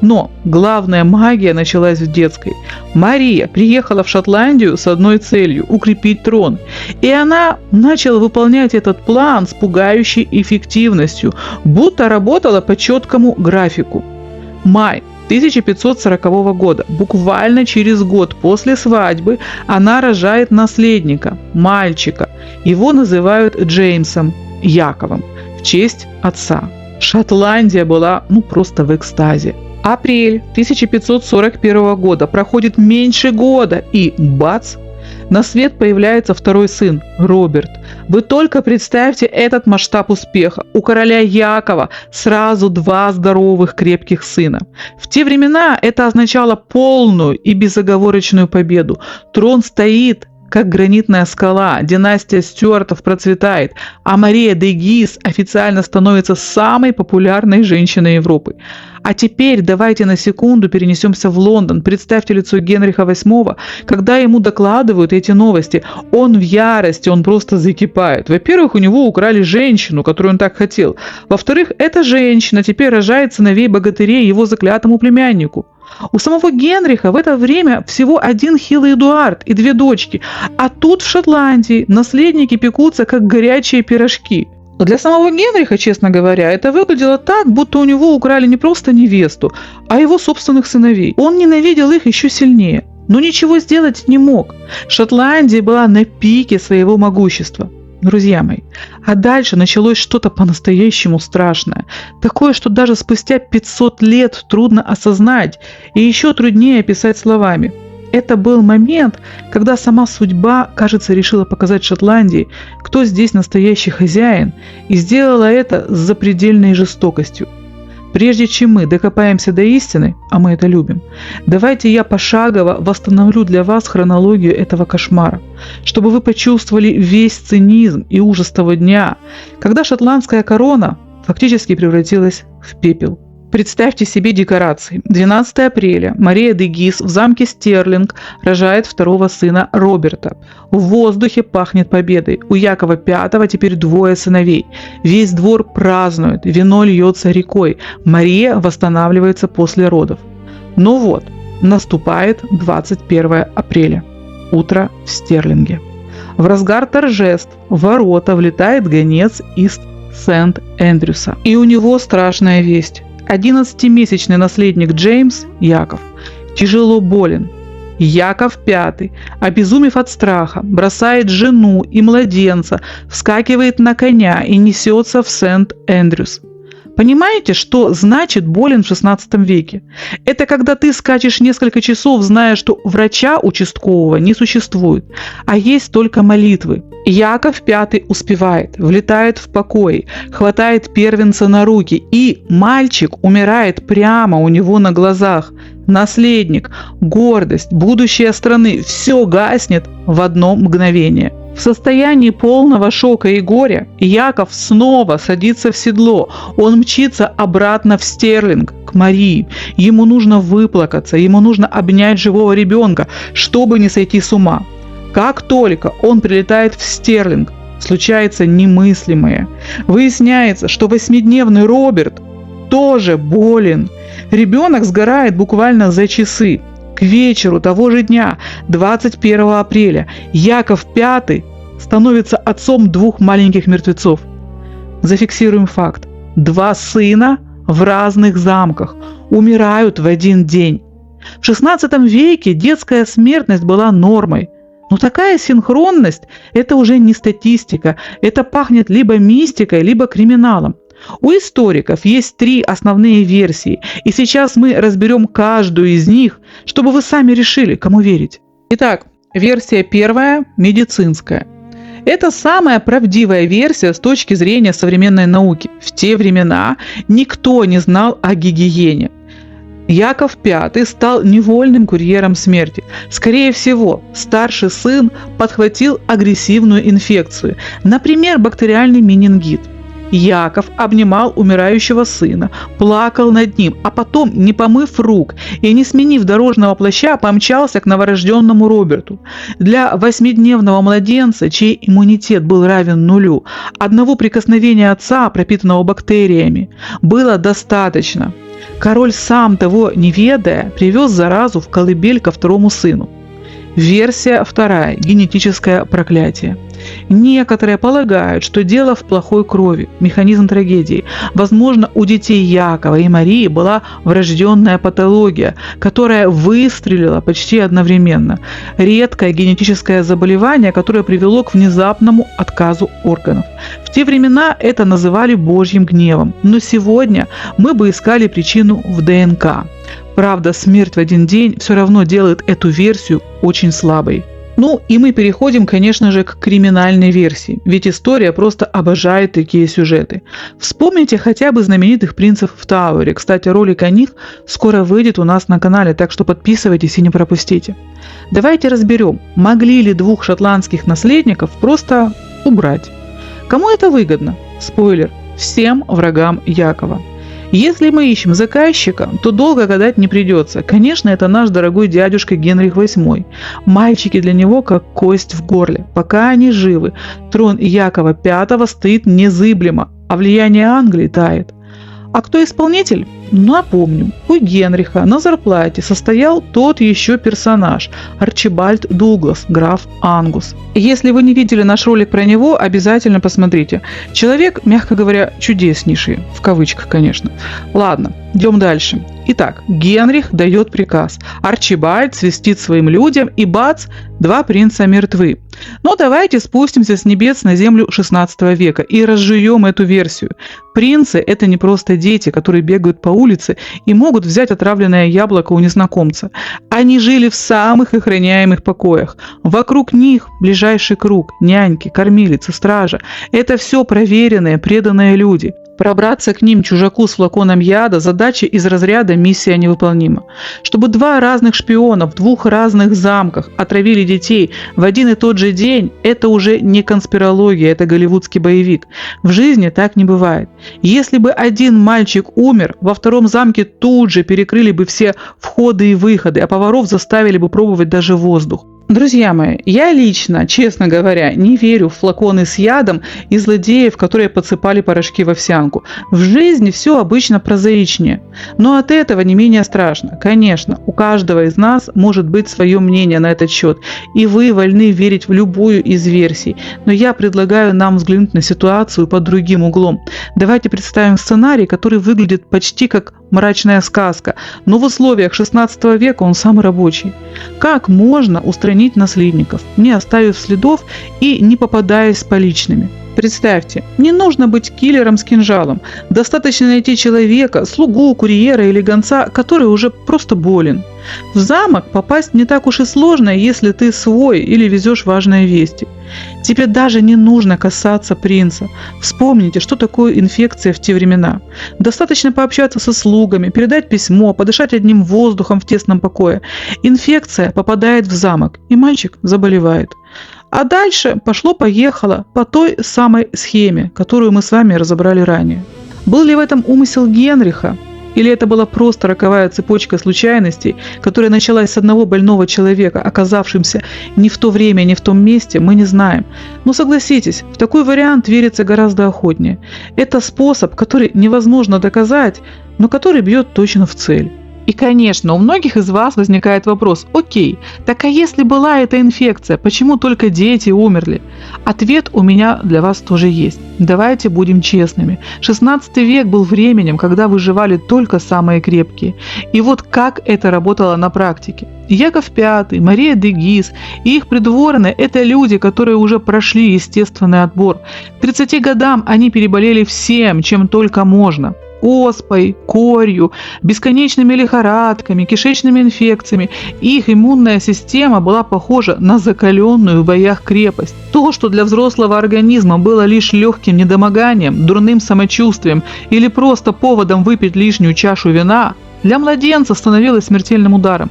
Но главная магия началась в детской. Мария приехала в Шотландию с одной целью – укрепить трон. И она начала выполнять этот план с пугающей эффективностью, будто работала по четкому графику. Май 1540 года, буквально через год после свадьбы, она рожает наследника, мальчика. Его называют Джеймсом, Яковом, в честь отца. Шотландия была просто в экстазе. Апрель 1541 года, проходит меньше года, и бац! На свет появляется второй сын, Роберт. Вы только представьте этот масштаб успеха. У короля Якова сразу 2 здоровых крепких сына. В те времена это означало полную и безоговорочную победу. Трон стоит, как гранитная скала, династия Стюартов процветает, а Мария де Гиз официально становится самой популярной женщиной Европы. А теперь давайте на секунду перенесемся в Лондон. Представьте лицо Генриха VIII, когда ему докладывают эти новости. Он в ярости, он просто закипает. Во-первых, у него украли женщину, которую он так хотел. Во-вторых, эта женщина теперь рожает сыновей богатырей его заклятому племяннику. У самого Генриха в это время всего один хилый Эдуард и 2 дочки, а тут в Шотландии наследники пекутся, как горячие пирожки. Но для самого Генриха, честно говоря, это выглядело так, будто у него украли не просто невесту, а его собственных сыновей. Он ненавидел их еще сильнее, но ничего сделать не мог. Шотландия была на пике своего могущества. Друзья мои, а дальше началось что-то по-настоящему страшное. Такое, что даже спустя 500 лет трудно осознать и еще труднее описать словами. Это был момент, когда сама судьба, кажется, решила показать Шотландии, кто здесь настоящий хозяин, и сделала это с запредельной жестокостью. Прежде чем мы докопаемся до истины, а мы это любим, давайте я пошагово восстановлю для вас хронологию этого кошмара, чтобы вы почувствовали весь цинизм и ужас того дня, когда шотландская корона фактически превратилась в пепел. Представьте себе декорации. 12 апреля Мария де Гиз в замке Стерлинг рожает второго сына Роберта. В воздухе пахнет победой. У Якова V теперь 2 сыновей. Весь двор празднует, вино льется рекой. Мария восстанавливается после родов. Ну вот, наступает 21 апреля. Утро в Стерлинге. В разгар торжеств в ворота влетает гонец из Сент-Эндрюса. И у него страшная весть. 11-месячный наследник Джеймс, Яков, тяжело болен. Яков V, обезумев от страха, бросает жену и младенца, вскакивает на коня и несется в Сент-Эндрюс. Понимаете, что значит болен в 16 веке? Это когда ты скачешь несколько часов, зная, что врача участкового не существует, а есть только молитвы. Яков V успевает, влетает в покой, хватает первенца на руки, и мальчик умирает прямо у него на глазах. Наследник, гордость, будущее страны – все гаснет в одно мгновение. В состоянии полного шока и горя Яков снова садится в седло. Он мчится обратно в Стерлинг, к Марии. Ему нужно выплакаться, ему нужно обнять живого ребенка, чтобы не сойти с ума. Как только он прилетает в Стерлинг, случается немыслимое. Выясняется, что 8-дневный Роберт тоже болен. Ребенок сгорает буквально за часы. К вечеру того же дня, 21 апреля, Яков V становится отцом 2 маленьких мертвецов. Зафиксируем факт. 2 сына в разных замках умирают в один день. В XVI веке детская смертность была нормой. Но такая синхронность – это уже не статистика, это пахнет либо мистикой, либо криминалом. У историков есть 3 основные версии, и сейчас мы разберем каждую из них, чтобы вы сами решили, кому верить. Итак, версия первая – медицинская. Это самая правдивая версия с точки зрения современной науки. В те времена никто не знал о гигиене. Яков V стал невольным курьером смерти. Скорее всего, старший сын подхватил агрессивную инфекцию, например, бактериальный менингит. Яков обнимал умирающего сына, плакал над ним, а потом, не помыв рук и не сменив дорожного плаща, помчался к новорожденному Роберту. Для 8-дневного младенца, чей иммунитет был равен нулю, одного прикосновения отца, пропитанного бактериями, было достаточно. Король, сам того не ведая, привез заразу в колыбель ко второму сыну. Версия вторая. Генетическое проклятие. Некоторые полагают, что дело в плохой крови, механизм трагедии. Возможно, у детей Якова и Марии была врожденная патология, которая выстрелила почти одновременно. Редкое генетическое заболевание, которое привело к внезапному отказу органов. В те времена это называли Божьим гневом, но сегодня мы бы искали причину в ДНК. Правда, смерть в один день все равно делает эту версию очень слабой. Ну и мы переходим, конечно же, к криминальной версии, ведь история просто обожает такие сюжеты. Вспомните хотя бы знаменитых принцев в Тауэре. Кстати, ролик о них скоро выйдет у нас на канале, так что подписывайтесь и не пропустите. Давайте разберем, могли ли двух шотландских наследников просто убрать. Кому это выгодно? Спойлер, всем врагам Якова. Если мы ищем заказчика, то долго гадать не придется. Конечно, это наш дорогой дядюшка Генрих VIII. Мальчики для него как кость в горле. Пока они живы, трон Якова V стоит незыблемо, а влияние Англии тает. А кто исполнитель? Напомню, у Генриха на зарплате состоял тот еще персонаж – Арчибальд Дуглас, граф Ангус. Если вы не видели наш ролик про него, обязательно посмотрите. Человек, мягко говоря, чудеснейший, в кавычках, конечно. Ладно, идем дальше. Итак, Генрих дает приказ. Арчибальд свистит своим людям, и бац, два принца мертвы. Но давайте спустимся с небес на землю XVI века и разжуем эту версию. Принцы – это не просто дети, которые бегают по улице и могут взять отравленное яблоко у незнакомца. Они жили в самых охраняемых покоях. Вокруг них ближайший круг, няньки, кормилицы, стража. Это все проверенные, преданные люди. Пробраться к ним чужаку с флаконом яда – задача из разряда «миссия невыполнима». Чтобы два разных шпиона в двух разных замках отравили детей в один и тот же день – это уже не конспирология, это голливудский боевик. В жизни так не бывает. Если бы один мальчик умер, во втором замке тут же перекрыли бы все входы и выходы, а поваров заставили бы пробовать даже воздух. Друзья мои, я лично, честно говоря, не верю в флаконы с ядом и злодеев, которые подсыпали порошки в овсянку. В жизни все обычно прозаичнее. Но от этого не менее страшно. Конечно, у каждого из нас может быть свое мнение на этот счет, и вы вольны верить в любую из версий. Но я предлагаю нам взглянуть на ситуацию под другим углом. Давайте представим сценарий, который выглядит почти как мрачная сказка, но в условиях XVI века он самый рабочий. Как можно устранить наследников, не оставив следов и не попадаясь с поличными? Представьте, не нужно быть киллером с кинжалом. Достаточно найти человека, слугу, курьера или гонца, который уже просто болен. В замок попасть не так уж и сложно, если ты свой или везешь важные вести. Тебе даже не нужно касаться принца. Вспомните, что такое инфекция в те времена. Достаточно пообщаться со слугами, передать письмо, подышать одним воздухом в тесном покое. Инфекция попадает в замок, и мальчик заболевает. А дальше пошло-поехало по той самой схеме, которую мы с вами разобрали ранее. Был ли в этом умысел Генриха? Или это была просто роковая цепочка случайностей, которая началась с одного больного человека, оказавшимся не в то время, не в том месте, мы не знаем. Но согласитесь, в такой вариант верится гораздо охотнее. Это способ, который невозможно доказать, но который бьет точно в цель. И, конечно, у многих из вас возникает вопрос: окей, так а если была эта инфекция, почему только дети умерли? Ответ у меня для вас тоже есть. Давайте будем честными. XVI век был временем, когда выживали только самые крепкие. И вот как это работало на практике. Яков V, Мария де Гиз и их придворные – это люди, которые уже прошли естественный отбор. К 30 годам они переболели всем, чем только можно. оспой, корью, бесконечными лихорадками, кишечными инфекциями. Их иммунная система была похожа на закаленную в боях крепость. То, что для взрослого организма было лишь легким недомоганием, дурным самочувствием или просто поводом выпить лишнюю чашу вина, для младенца становилось смертельным ударом.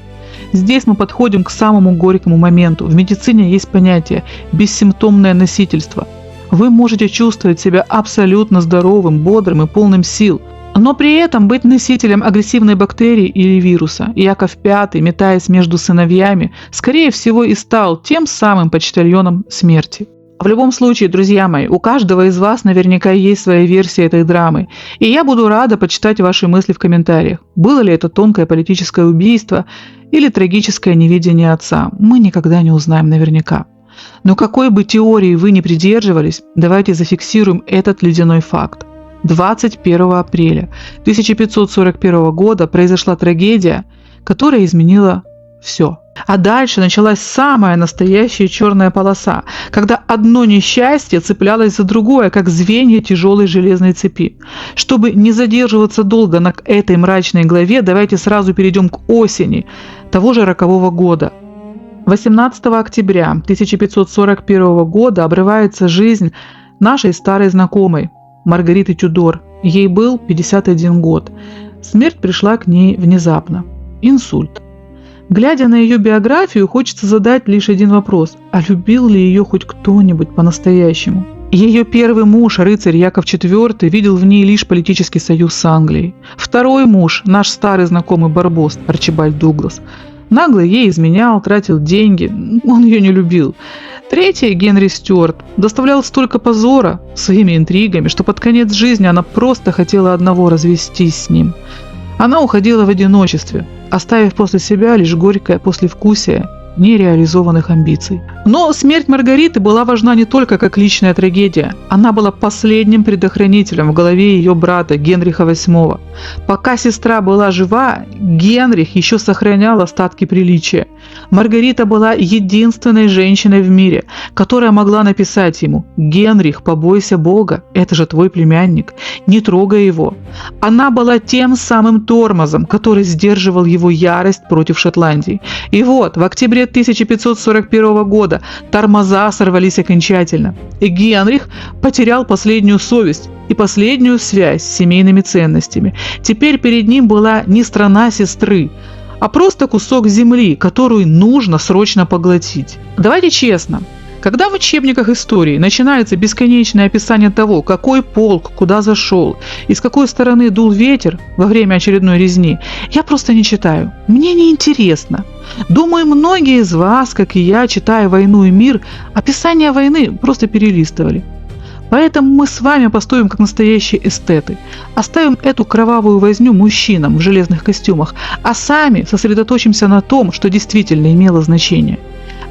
Здесь мы подходим к самому горькому моменту. В медицине есть понятие «бессимптомное носительство». Вы можете чувствовать себя абсолютно здоровым, бодрым и полным сил, но при этом быть носителем агрессивной бактерии или вируса. Яков V, метаясь между сыновьями, скорее всего и стал тем самым почтальоном смерти. В любом случае, друзья мои, у каждого из вас наверняка есть своя версия этой драмы, и я буду рада почитать ваши мысли в комментариях. Было ли это тонкое политическое убийство или трагическое неведение отца, мы никогда не узнаем наверняка. Но какой бы теории вы ни придерживались, давайте зафиксируем этот ледяной факт. 21 апреля 1541 года произошла трагедия, которая изменила все. А дальше началась самая настоящая черная полоса, когда одно несчастье цеплялось за другое, как звенья тяжелой железной цепи. Чтобы не задерживаться долго на этой мрачной главе, давайте сразу перейдем к осени того же рокового года. 18 октября 1541 года обрывается жизнь нашей старой знакомой Маргариты Тюдор. Ей был 51 год. Смерть пришла к ней внезапно. Инсульт. Глядя на ее биографию, хочется задать лишь один вопрос. А любил ли ее хоть кто-нибудь по-настоящему? Ее первый муж, рыцарь Яков IV, видел в ней лишь политический союз с Англией. Второй муж, наш старый знакомый Барбос, Арчибальд Дуглас, нагло ей изменял, тратил деньги, он ее не любил. Третий, Генри Стюарт, доставлял столько позора своими интригами, что под конец жизни она просто хотела одного — развестись с ним. Она уходила в одиночестве, оставив после себя лишь горькое послевкусие нереализованных амбиций. Но смерть Маргариты была важна не только как личная трагедия. Она была последним предохранителем в голове ее брата Генриха VIII. Пока сестра была жива, Генрих еще сохранял остатки приличия. Маргарита была единственной женщиной в мире, которая могла написать ему: «Генрих, побойся Бога, это же твой племянник, не трогай его». Она была тем самым тормозом, который сдерживал его ярость против Шотландии. И вот, в октябре 1541 года тормоза сорвались окончательно, и Генрих потерял последнюю совесть и последнюю связь с семейными ценностями. Теперь перед ним была не страна сестры, а просто кусок земли, которую нужно срочно поглотить. Давайте честно. Когда в учебниках истории начинается бесконечное описание того, какой полк куда зашел и с какой стороны дул ветер во время очередной резни, я просто не читаю. Мне не интересно. Думаю, многие из вас, как и я, читая «Войну и мир», описание войны просто перелистывали. Поэтому мы с вами поступим как настоящие эстеты. Оставим эту кровавую возню мужчинам в железных костюмах, а сами сосредоточимся на том, что действительно имело значение.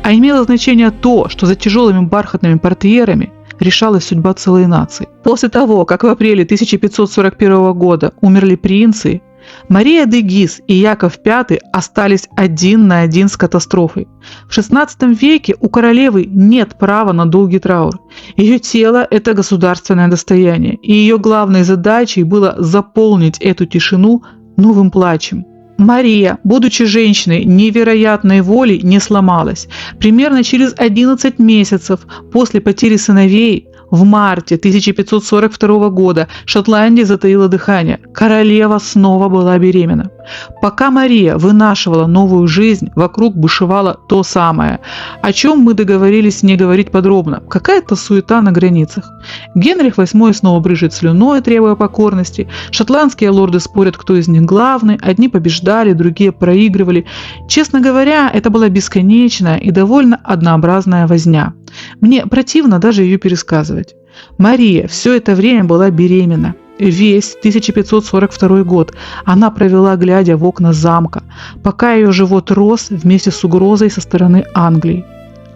А имело значение то, что за тяжелыми бархатными портьерами решалась судьба целой нации. После того, как в апреле 1541 года умерли принцы, Мария де Гиз и Яков V остались один на один с катастрофой. В XVI веке у королевы нет права на долгий траур. Ее тело – это государственное достояние, и ее главной задачей было заполнить эту тишину новым плачем. Мария, будучи женщиной невероятной воли, не сломалась. Примерно через 11 месяцев после потери сыновей, в марте 1542 года, Шотландия затаила дыхание. Королева снова была беременна. Пока Мария вынашивала новую жизнь, вокруг бушевало то самое, о чем мы договорились не говорить подробно. Какая-то суета на границах. Генрих VIII снова брызжет слюной, требуя покорности. Шотландские лорды спорят, кто из них главный. Одни побеждали, другие проигрывали. Честно говоря, это была бесконечная и довольно однообразная возня. Мне противно даже ее пересказывать. Мария все это время была беременна. Весь 1542 год она провела, глядя в окна замка, пока ее живот рос вместе с угрозой со стороны Англии.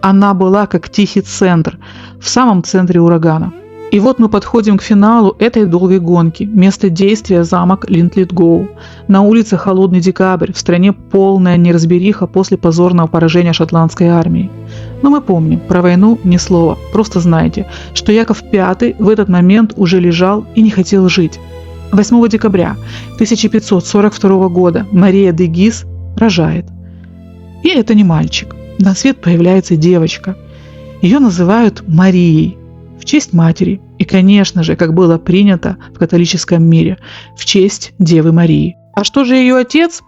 Она была как тихий центр, в самом центре урагана. И вот мы подходим к финалу этой долгой гонки. Место действия – замок Линдлитгоу. На улице холодный декабрь, в стране полная неразбериха после позорного поражения шотландской армии. Но мы помним, про войну ни слова. Просто знайте, что Яков V в этот момент уже лежал и не хотел жить. 8 декабря 1542 года Мария де Гиз рожает. И это не мальчик. На свет появляется девочка. Ее называют Марией в честь матери и, конечно же, как было принято в католическом мире, в честь Девы Марии. А что же ее отец?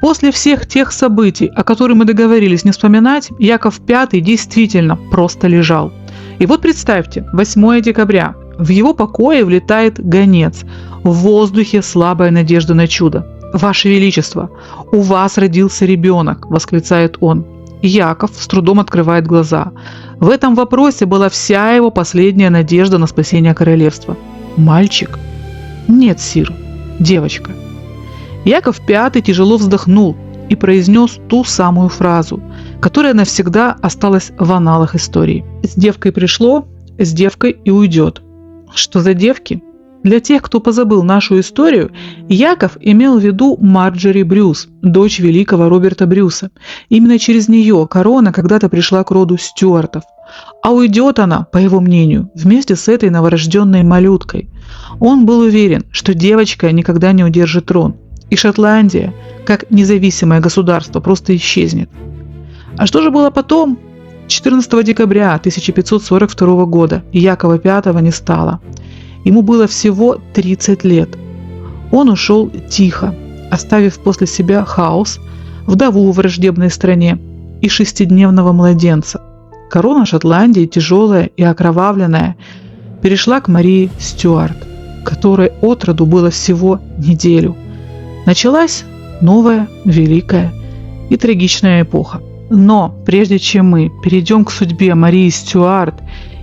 После всех тех событий, о которых мы договорились не вспоминать, Яков V действительно просто лежал. И вот представьте, 8 декабря, в его покое влетает гонец. В воздухе слабая надежда на чудо. «Ваше Величество, у вас родился ребенок!» – восклицает он. Яков с трудом открывает глаза. В этом вопросе была вся его последняя надежда на спасение королевства. «Мальчик?» «Нет, сир, девочка». Яков V тяжело вздохнул и произнес ту самую фразу, которая навсегда осталась в аналах истории. «С девкой пришло, с девкой и уйдет». Что за девки? Для тех, кто позабыл нашу историю, Яков имел в виду Марджори Брюс, дочь великого Роберта Брюса. Именно через нее корона когда-то пришла к роду Стюартов. А уйдет она, по его мнению, вместе с этой новорожденной малюткой. Он был уверен, что девочка никогда не удержит трон, и Шотландия, как независимое государство, просто исчезнет. А что же было потом? 14 декабря 1542 года Якова V не стало. Ему было всего 30 лет. Он ушел тихо, оставив после себя хаос, вдову в враждебной стране и 6-дневного младенца. Корона Шотландии, тяжелая и окровавленная, перешла к Марии Стюарт, которой от роду было всего неделю. Началась новая, великая и трагичная эпоха. Но прежде чем мы перейдем к судьбе Марии Стюарт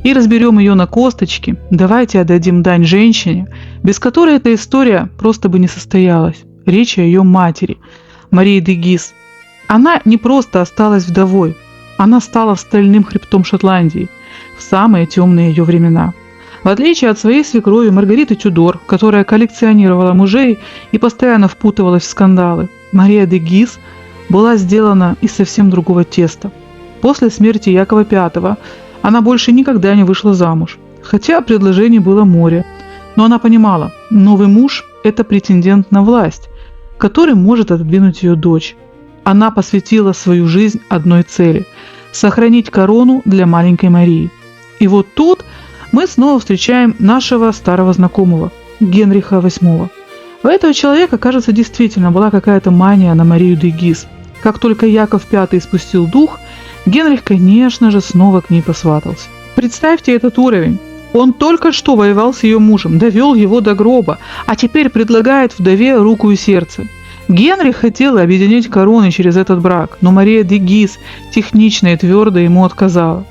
и разберем ее на косточки, давайте отдадим дань женщине, без которой эта история просто бы не состоялась. Речь о ее матери, Марии де Гиз. Она не просто осталась вдовой, она стала стальным хребтом Шотландии в самые темные ее времена. В отличие от своей свекрови Маргариты Тюдор, которая коллекционировала мужей и постоянно впутывалась в скандалы, Мария де Гиз была сделана из совсем другого теста. После смерти Якова V она больше никогда не вышла замуж, хотя предложений было море. Но она понимала, новый муж – это претендент на власть, который может отодвинуть ее дочь. Она посвятила свою жизнь одной цели – сохранить корону для маленькой Марии. И вот тут мы снова встречаем нашего старого знакомого – Генриха VIII. У этого человека, кажется, действительно была какая-то мания на Марию де Гиз. Как только Яков V спустил дух, Генрих, конечно же, снова к ней посватался. Представьте этот уровень. Он только что воевал с ее мужем, довел его до гроба, а теперь предлагает вдове руку и сердце. Генрих хотел объединить короны через этот брак, но Мария де Гиз технично и твердо ему отказала.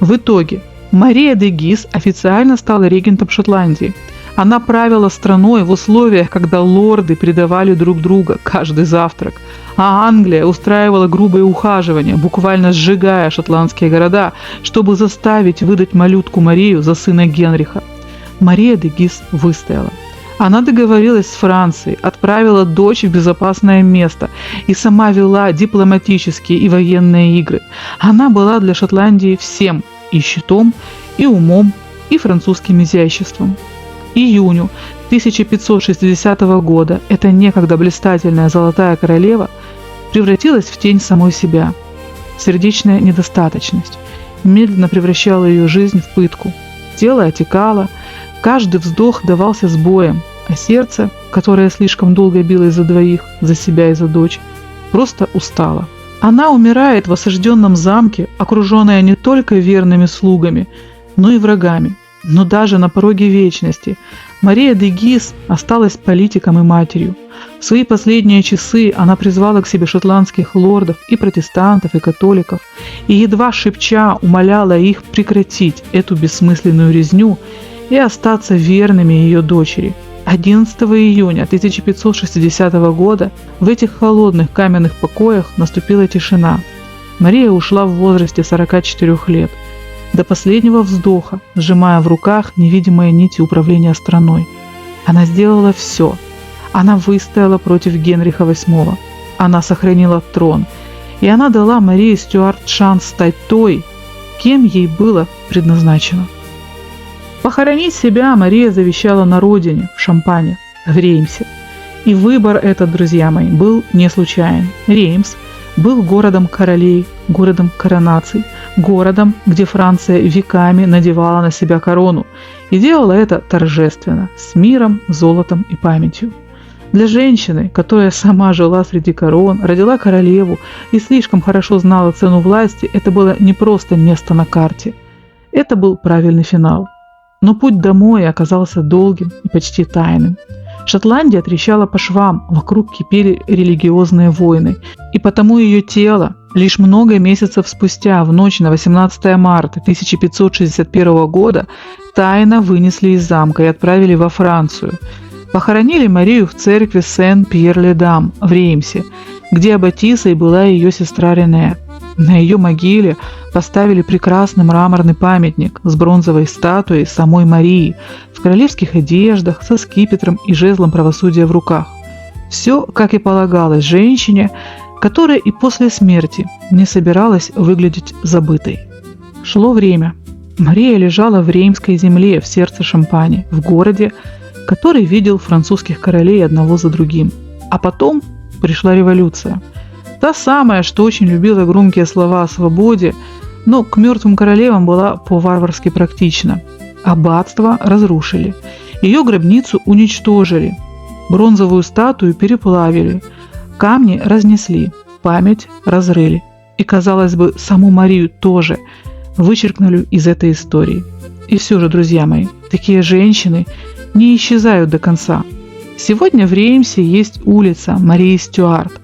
В итоге Мария де Гиз официально стала регентом Шотландии. Она правила страной в условиях, когда лорды предавали друг друга каждый завтрак, а Англия устраивала грубые ухаживания, буквально сжигая шотландские города, чтобы заставить выдать малютку Марию за сына Генриха. Мария де Гиз выстояла. Она договорилась с Францией, отправила дочь в безопасное место и сама вела дипломатические и военные игры. Она была для Шотландии всем – и щитом, и умом, и французским изяществом. Июню 1560 года эта некогда блистательная золотая королева превратилась в тень самой себя. Сердечная недостаточность медленно превращала ее жизнь в пытку. Тело отекало, каждый вздох давался с боем, а сердце, которое слишком долго билось за двоих, за себя и за дочь, просто устало. Она умирает в осажденном замке, окруженная не только верными слугами, но и врагами. Но даже на пороге вечности Мария де Гиз осталась политиком и матерью. В свои последние часы она призвала к себе шотландских лордов и протестантов, и католиков, и едва шепча умоляла их прекратить эту бессмысленную резню и остаться верными ее дочери. 11 июня 1560 года в этих холодных каменных покоях наступила тишина. Мария ушла в возрасте 44 лет, до последнего вздоха, сжимая в руках невидимые нити управления страной. Она сделала все. Она выстояла против Генриха VIII. Она сохранила трон. И она дала Марии Стюарт шанс стать той, кем ей было предназначено. Похоронить себя Мария завещала на родине, в Шампане. в Реймсе. И выбор этот, друзья мои, был не случайен. Реймс был городом королей, городом коронаций, городом, где Франция веками надевала на себя корону и делала это торжественно, с миром, золотом и памятью. Для женщины, которая сама жила среди корон, родила королеву и слишком хорошо знала цену власти, это было не просто место на карте. Это был правильный финал. Но путь домой оказался долгим и почти тайным. Шотландия трещала по швам, вокруг кипели религиозные войны, и потому ее тело лишь много месяцев спустя, в ночь на 18 марта 1561 года, тайно вынесли из замка и отправили во Францию. Похоронили Марию в церкви Сен-Пьер-ле-Дам в Реймсе, где аббатисой была ее сестра Рене. На ее могиле поставили прекрасный мраморный памятник с бронзовой статуей самой Марии в королевских одеждах, со скипетром и жезлом правосудия в руках. Все, как и полагалось женщине, которая и после смерти не собиралась выглядеть забытой. Шло время. Мария лежала в Реймской земле, в сердце Шампани, в городе, который видел французских королей одного за другим. А потом пришла революция. Та самая, что очень любила громкие слова о свободе, но к мертвым королевам была по-варварски практична. Аббатство разрушили, ее гробницу уничтожили, бронзовую статую переплавили, камни разнесли, память разрыли. И, казалось бы, саму Марию тоже вычеркнули из этой истории. И все же, друзья мои, такие женщины не исчезают до конца. Сегодня в Реймсе есть улица Марии Стюарт,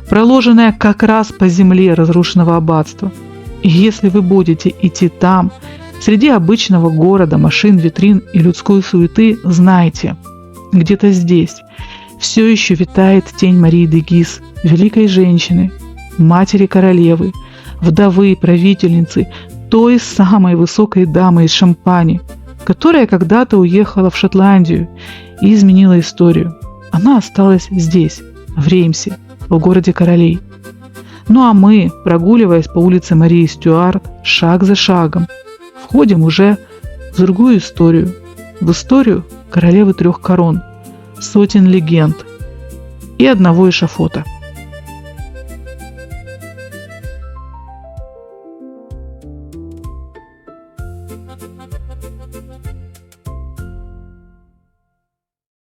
проложенная как раз по земле разрушенного аббатства. И если вы будете идти там, среди обычного города, машин, витрин и людской суеты, знайте, где-то здесь все еще витает тень Марии де Гиз, великой женщины, матери королевы, вдовы, правительницы, той самой высокой дамы из Шампани, которая когда-то уехала в Шотландию и изменила историю. Она осталась здесь, в Реймсе, в городе королей. Ну а мы, прогуливаясь по улице Марии Стюарт, шаг за шагом, входим уже в другую историю, в историю королевы трех корон, сотен легенд и одного эшафота.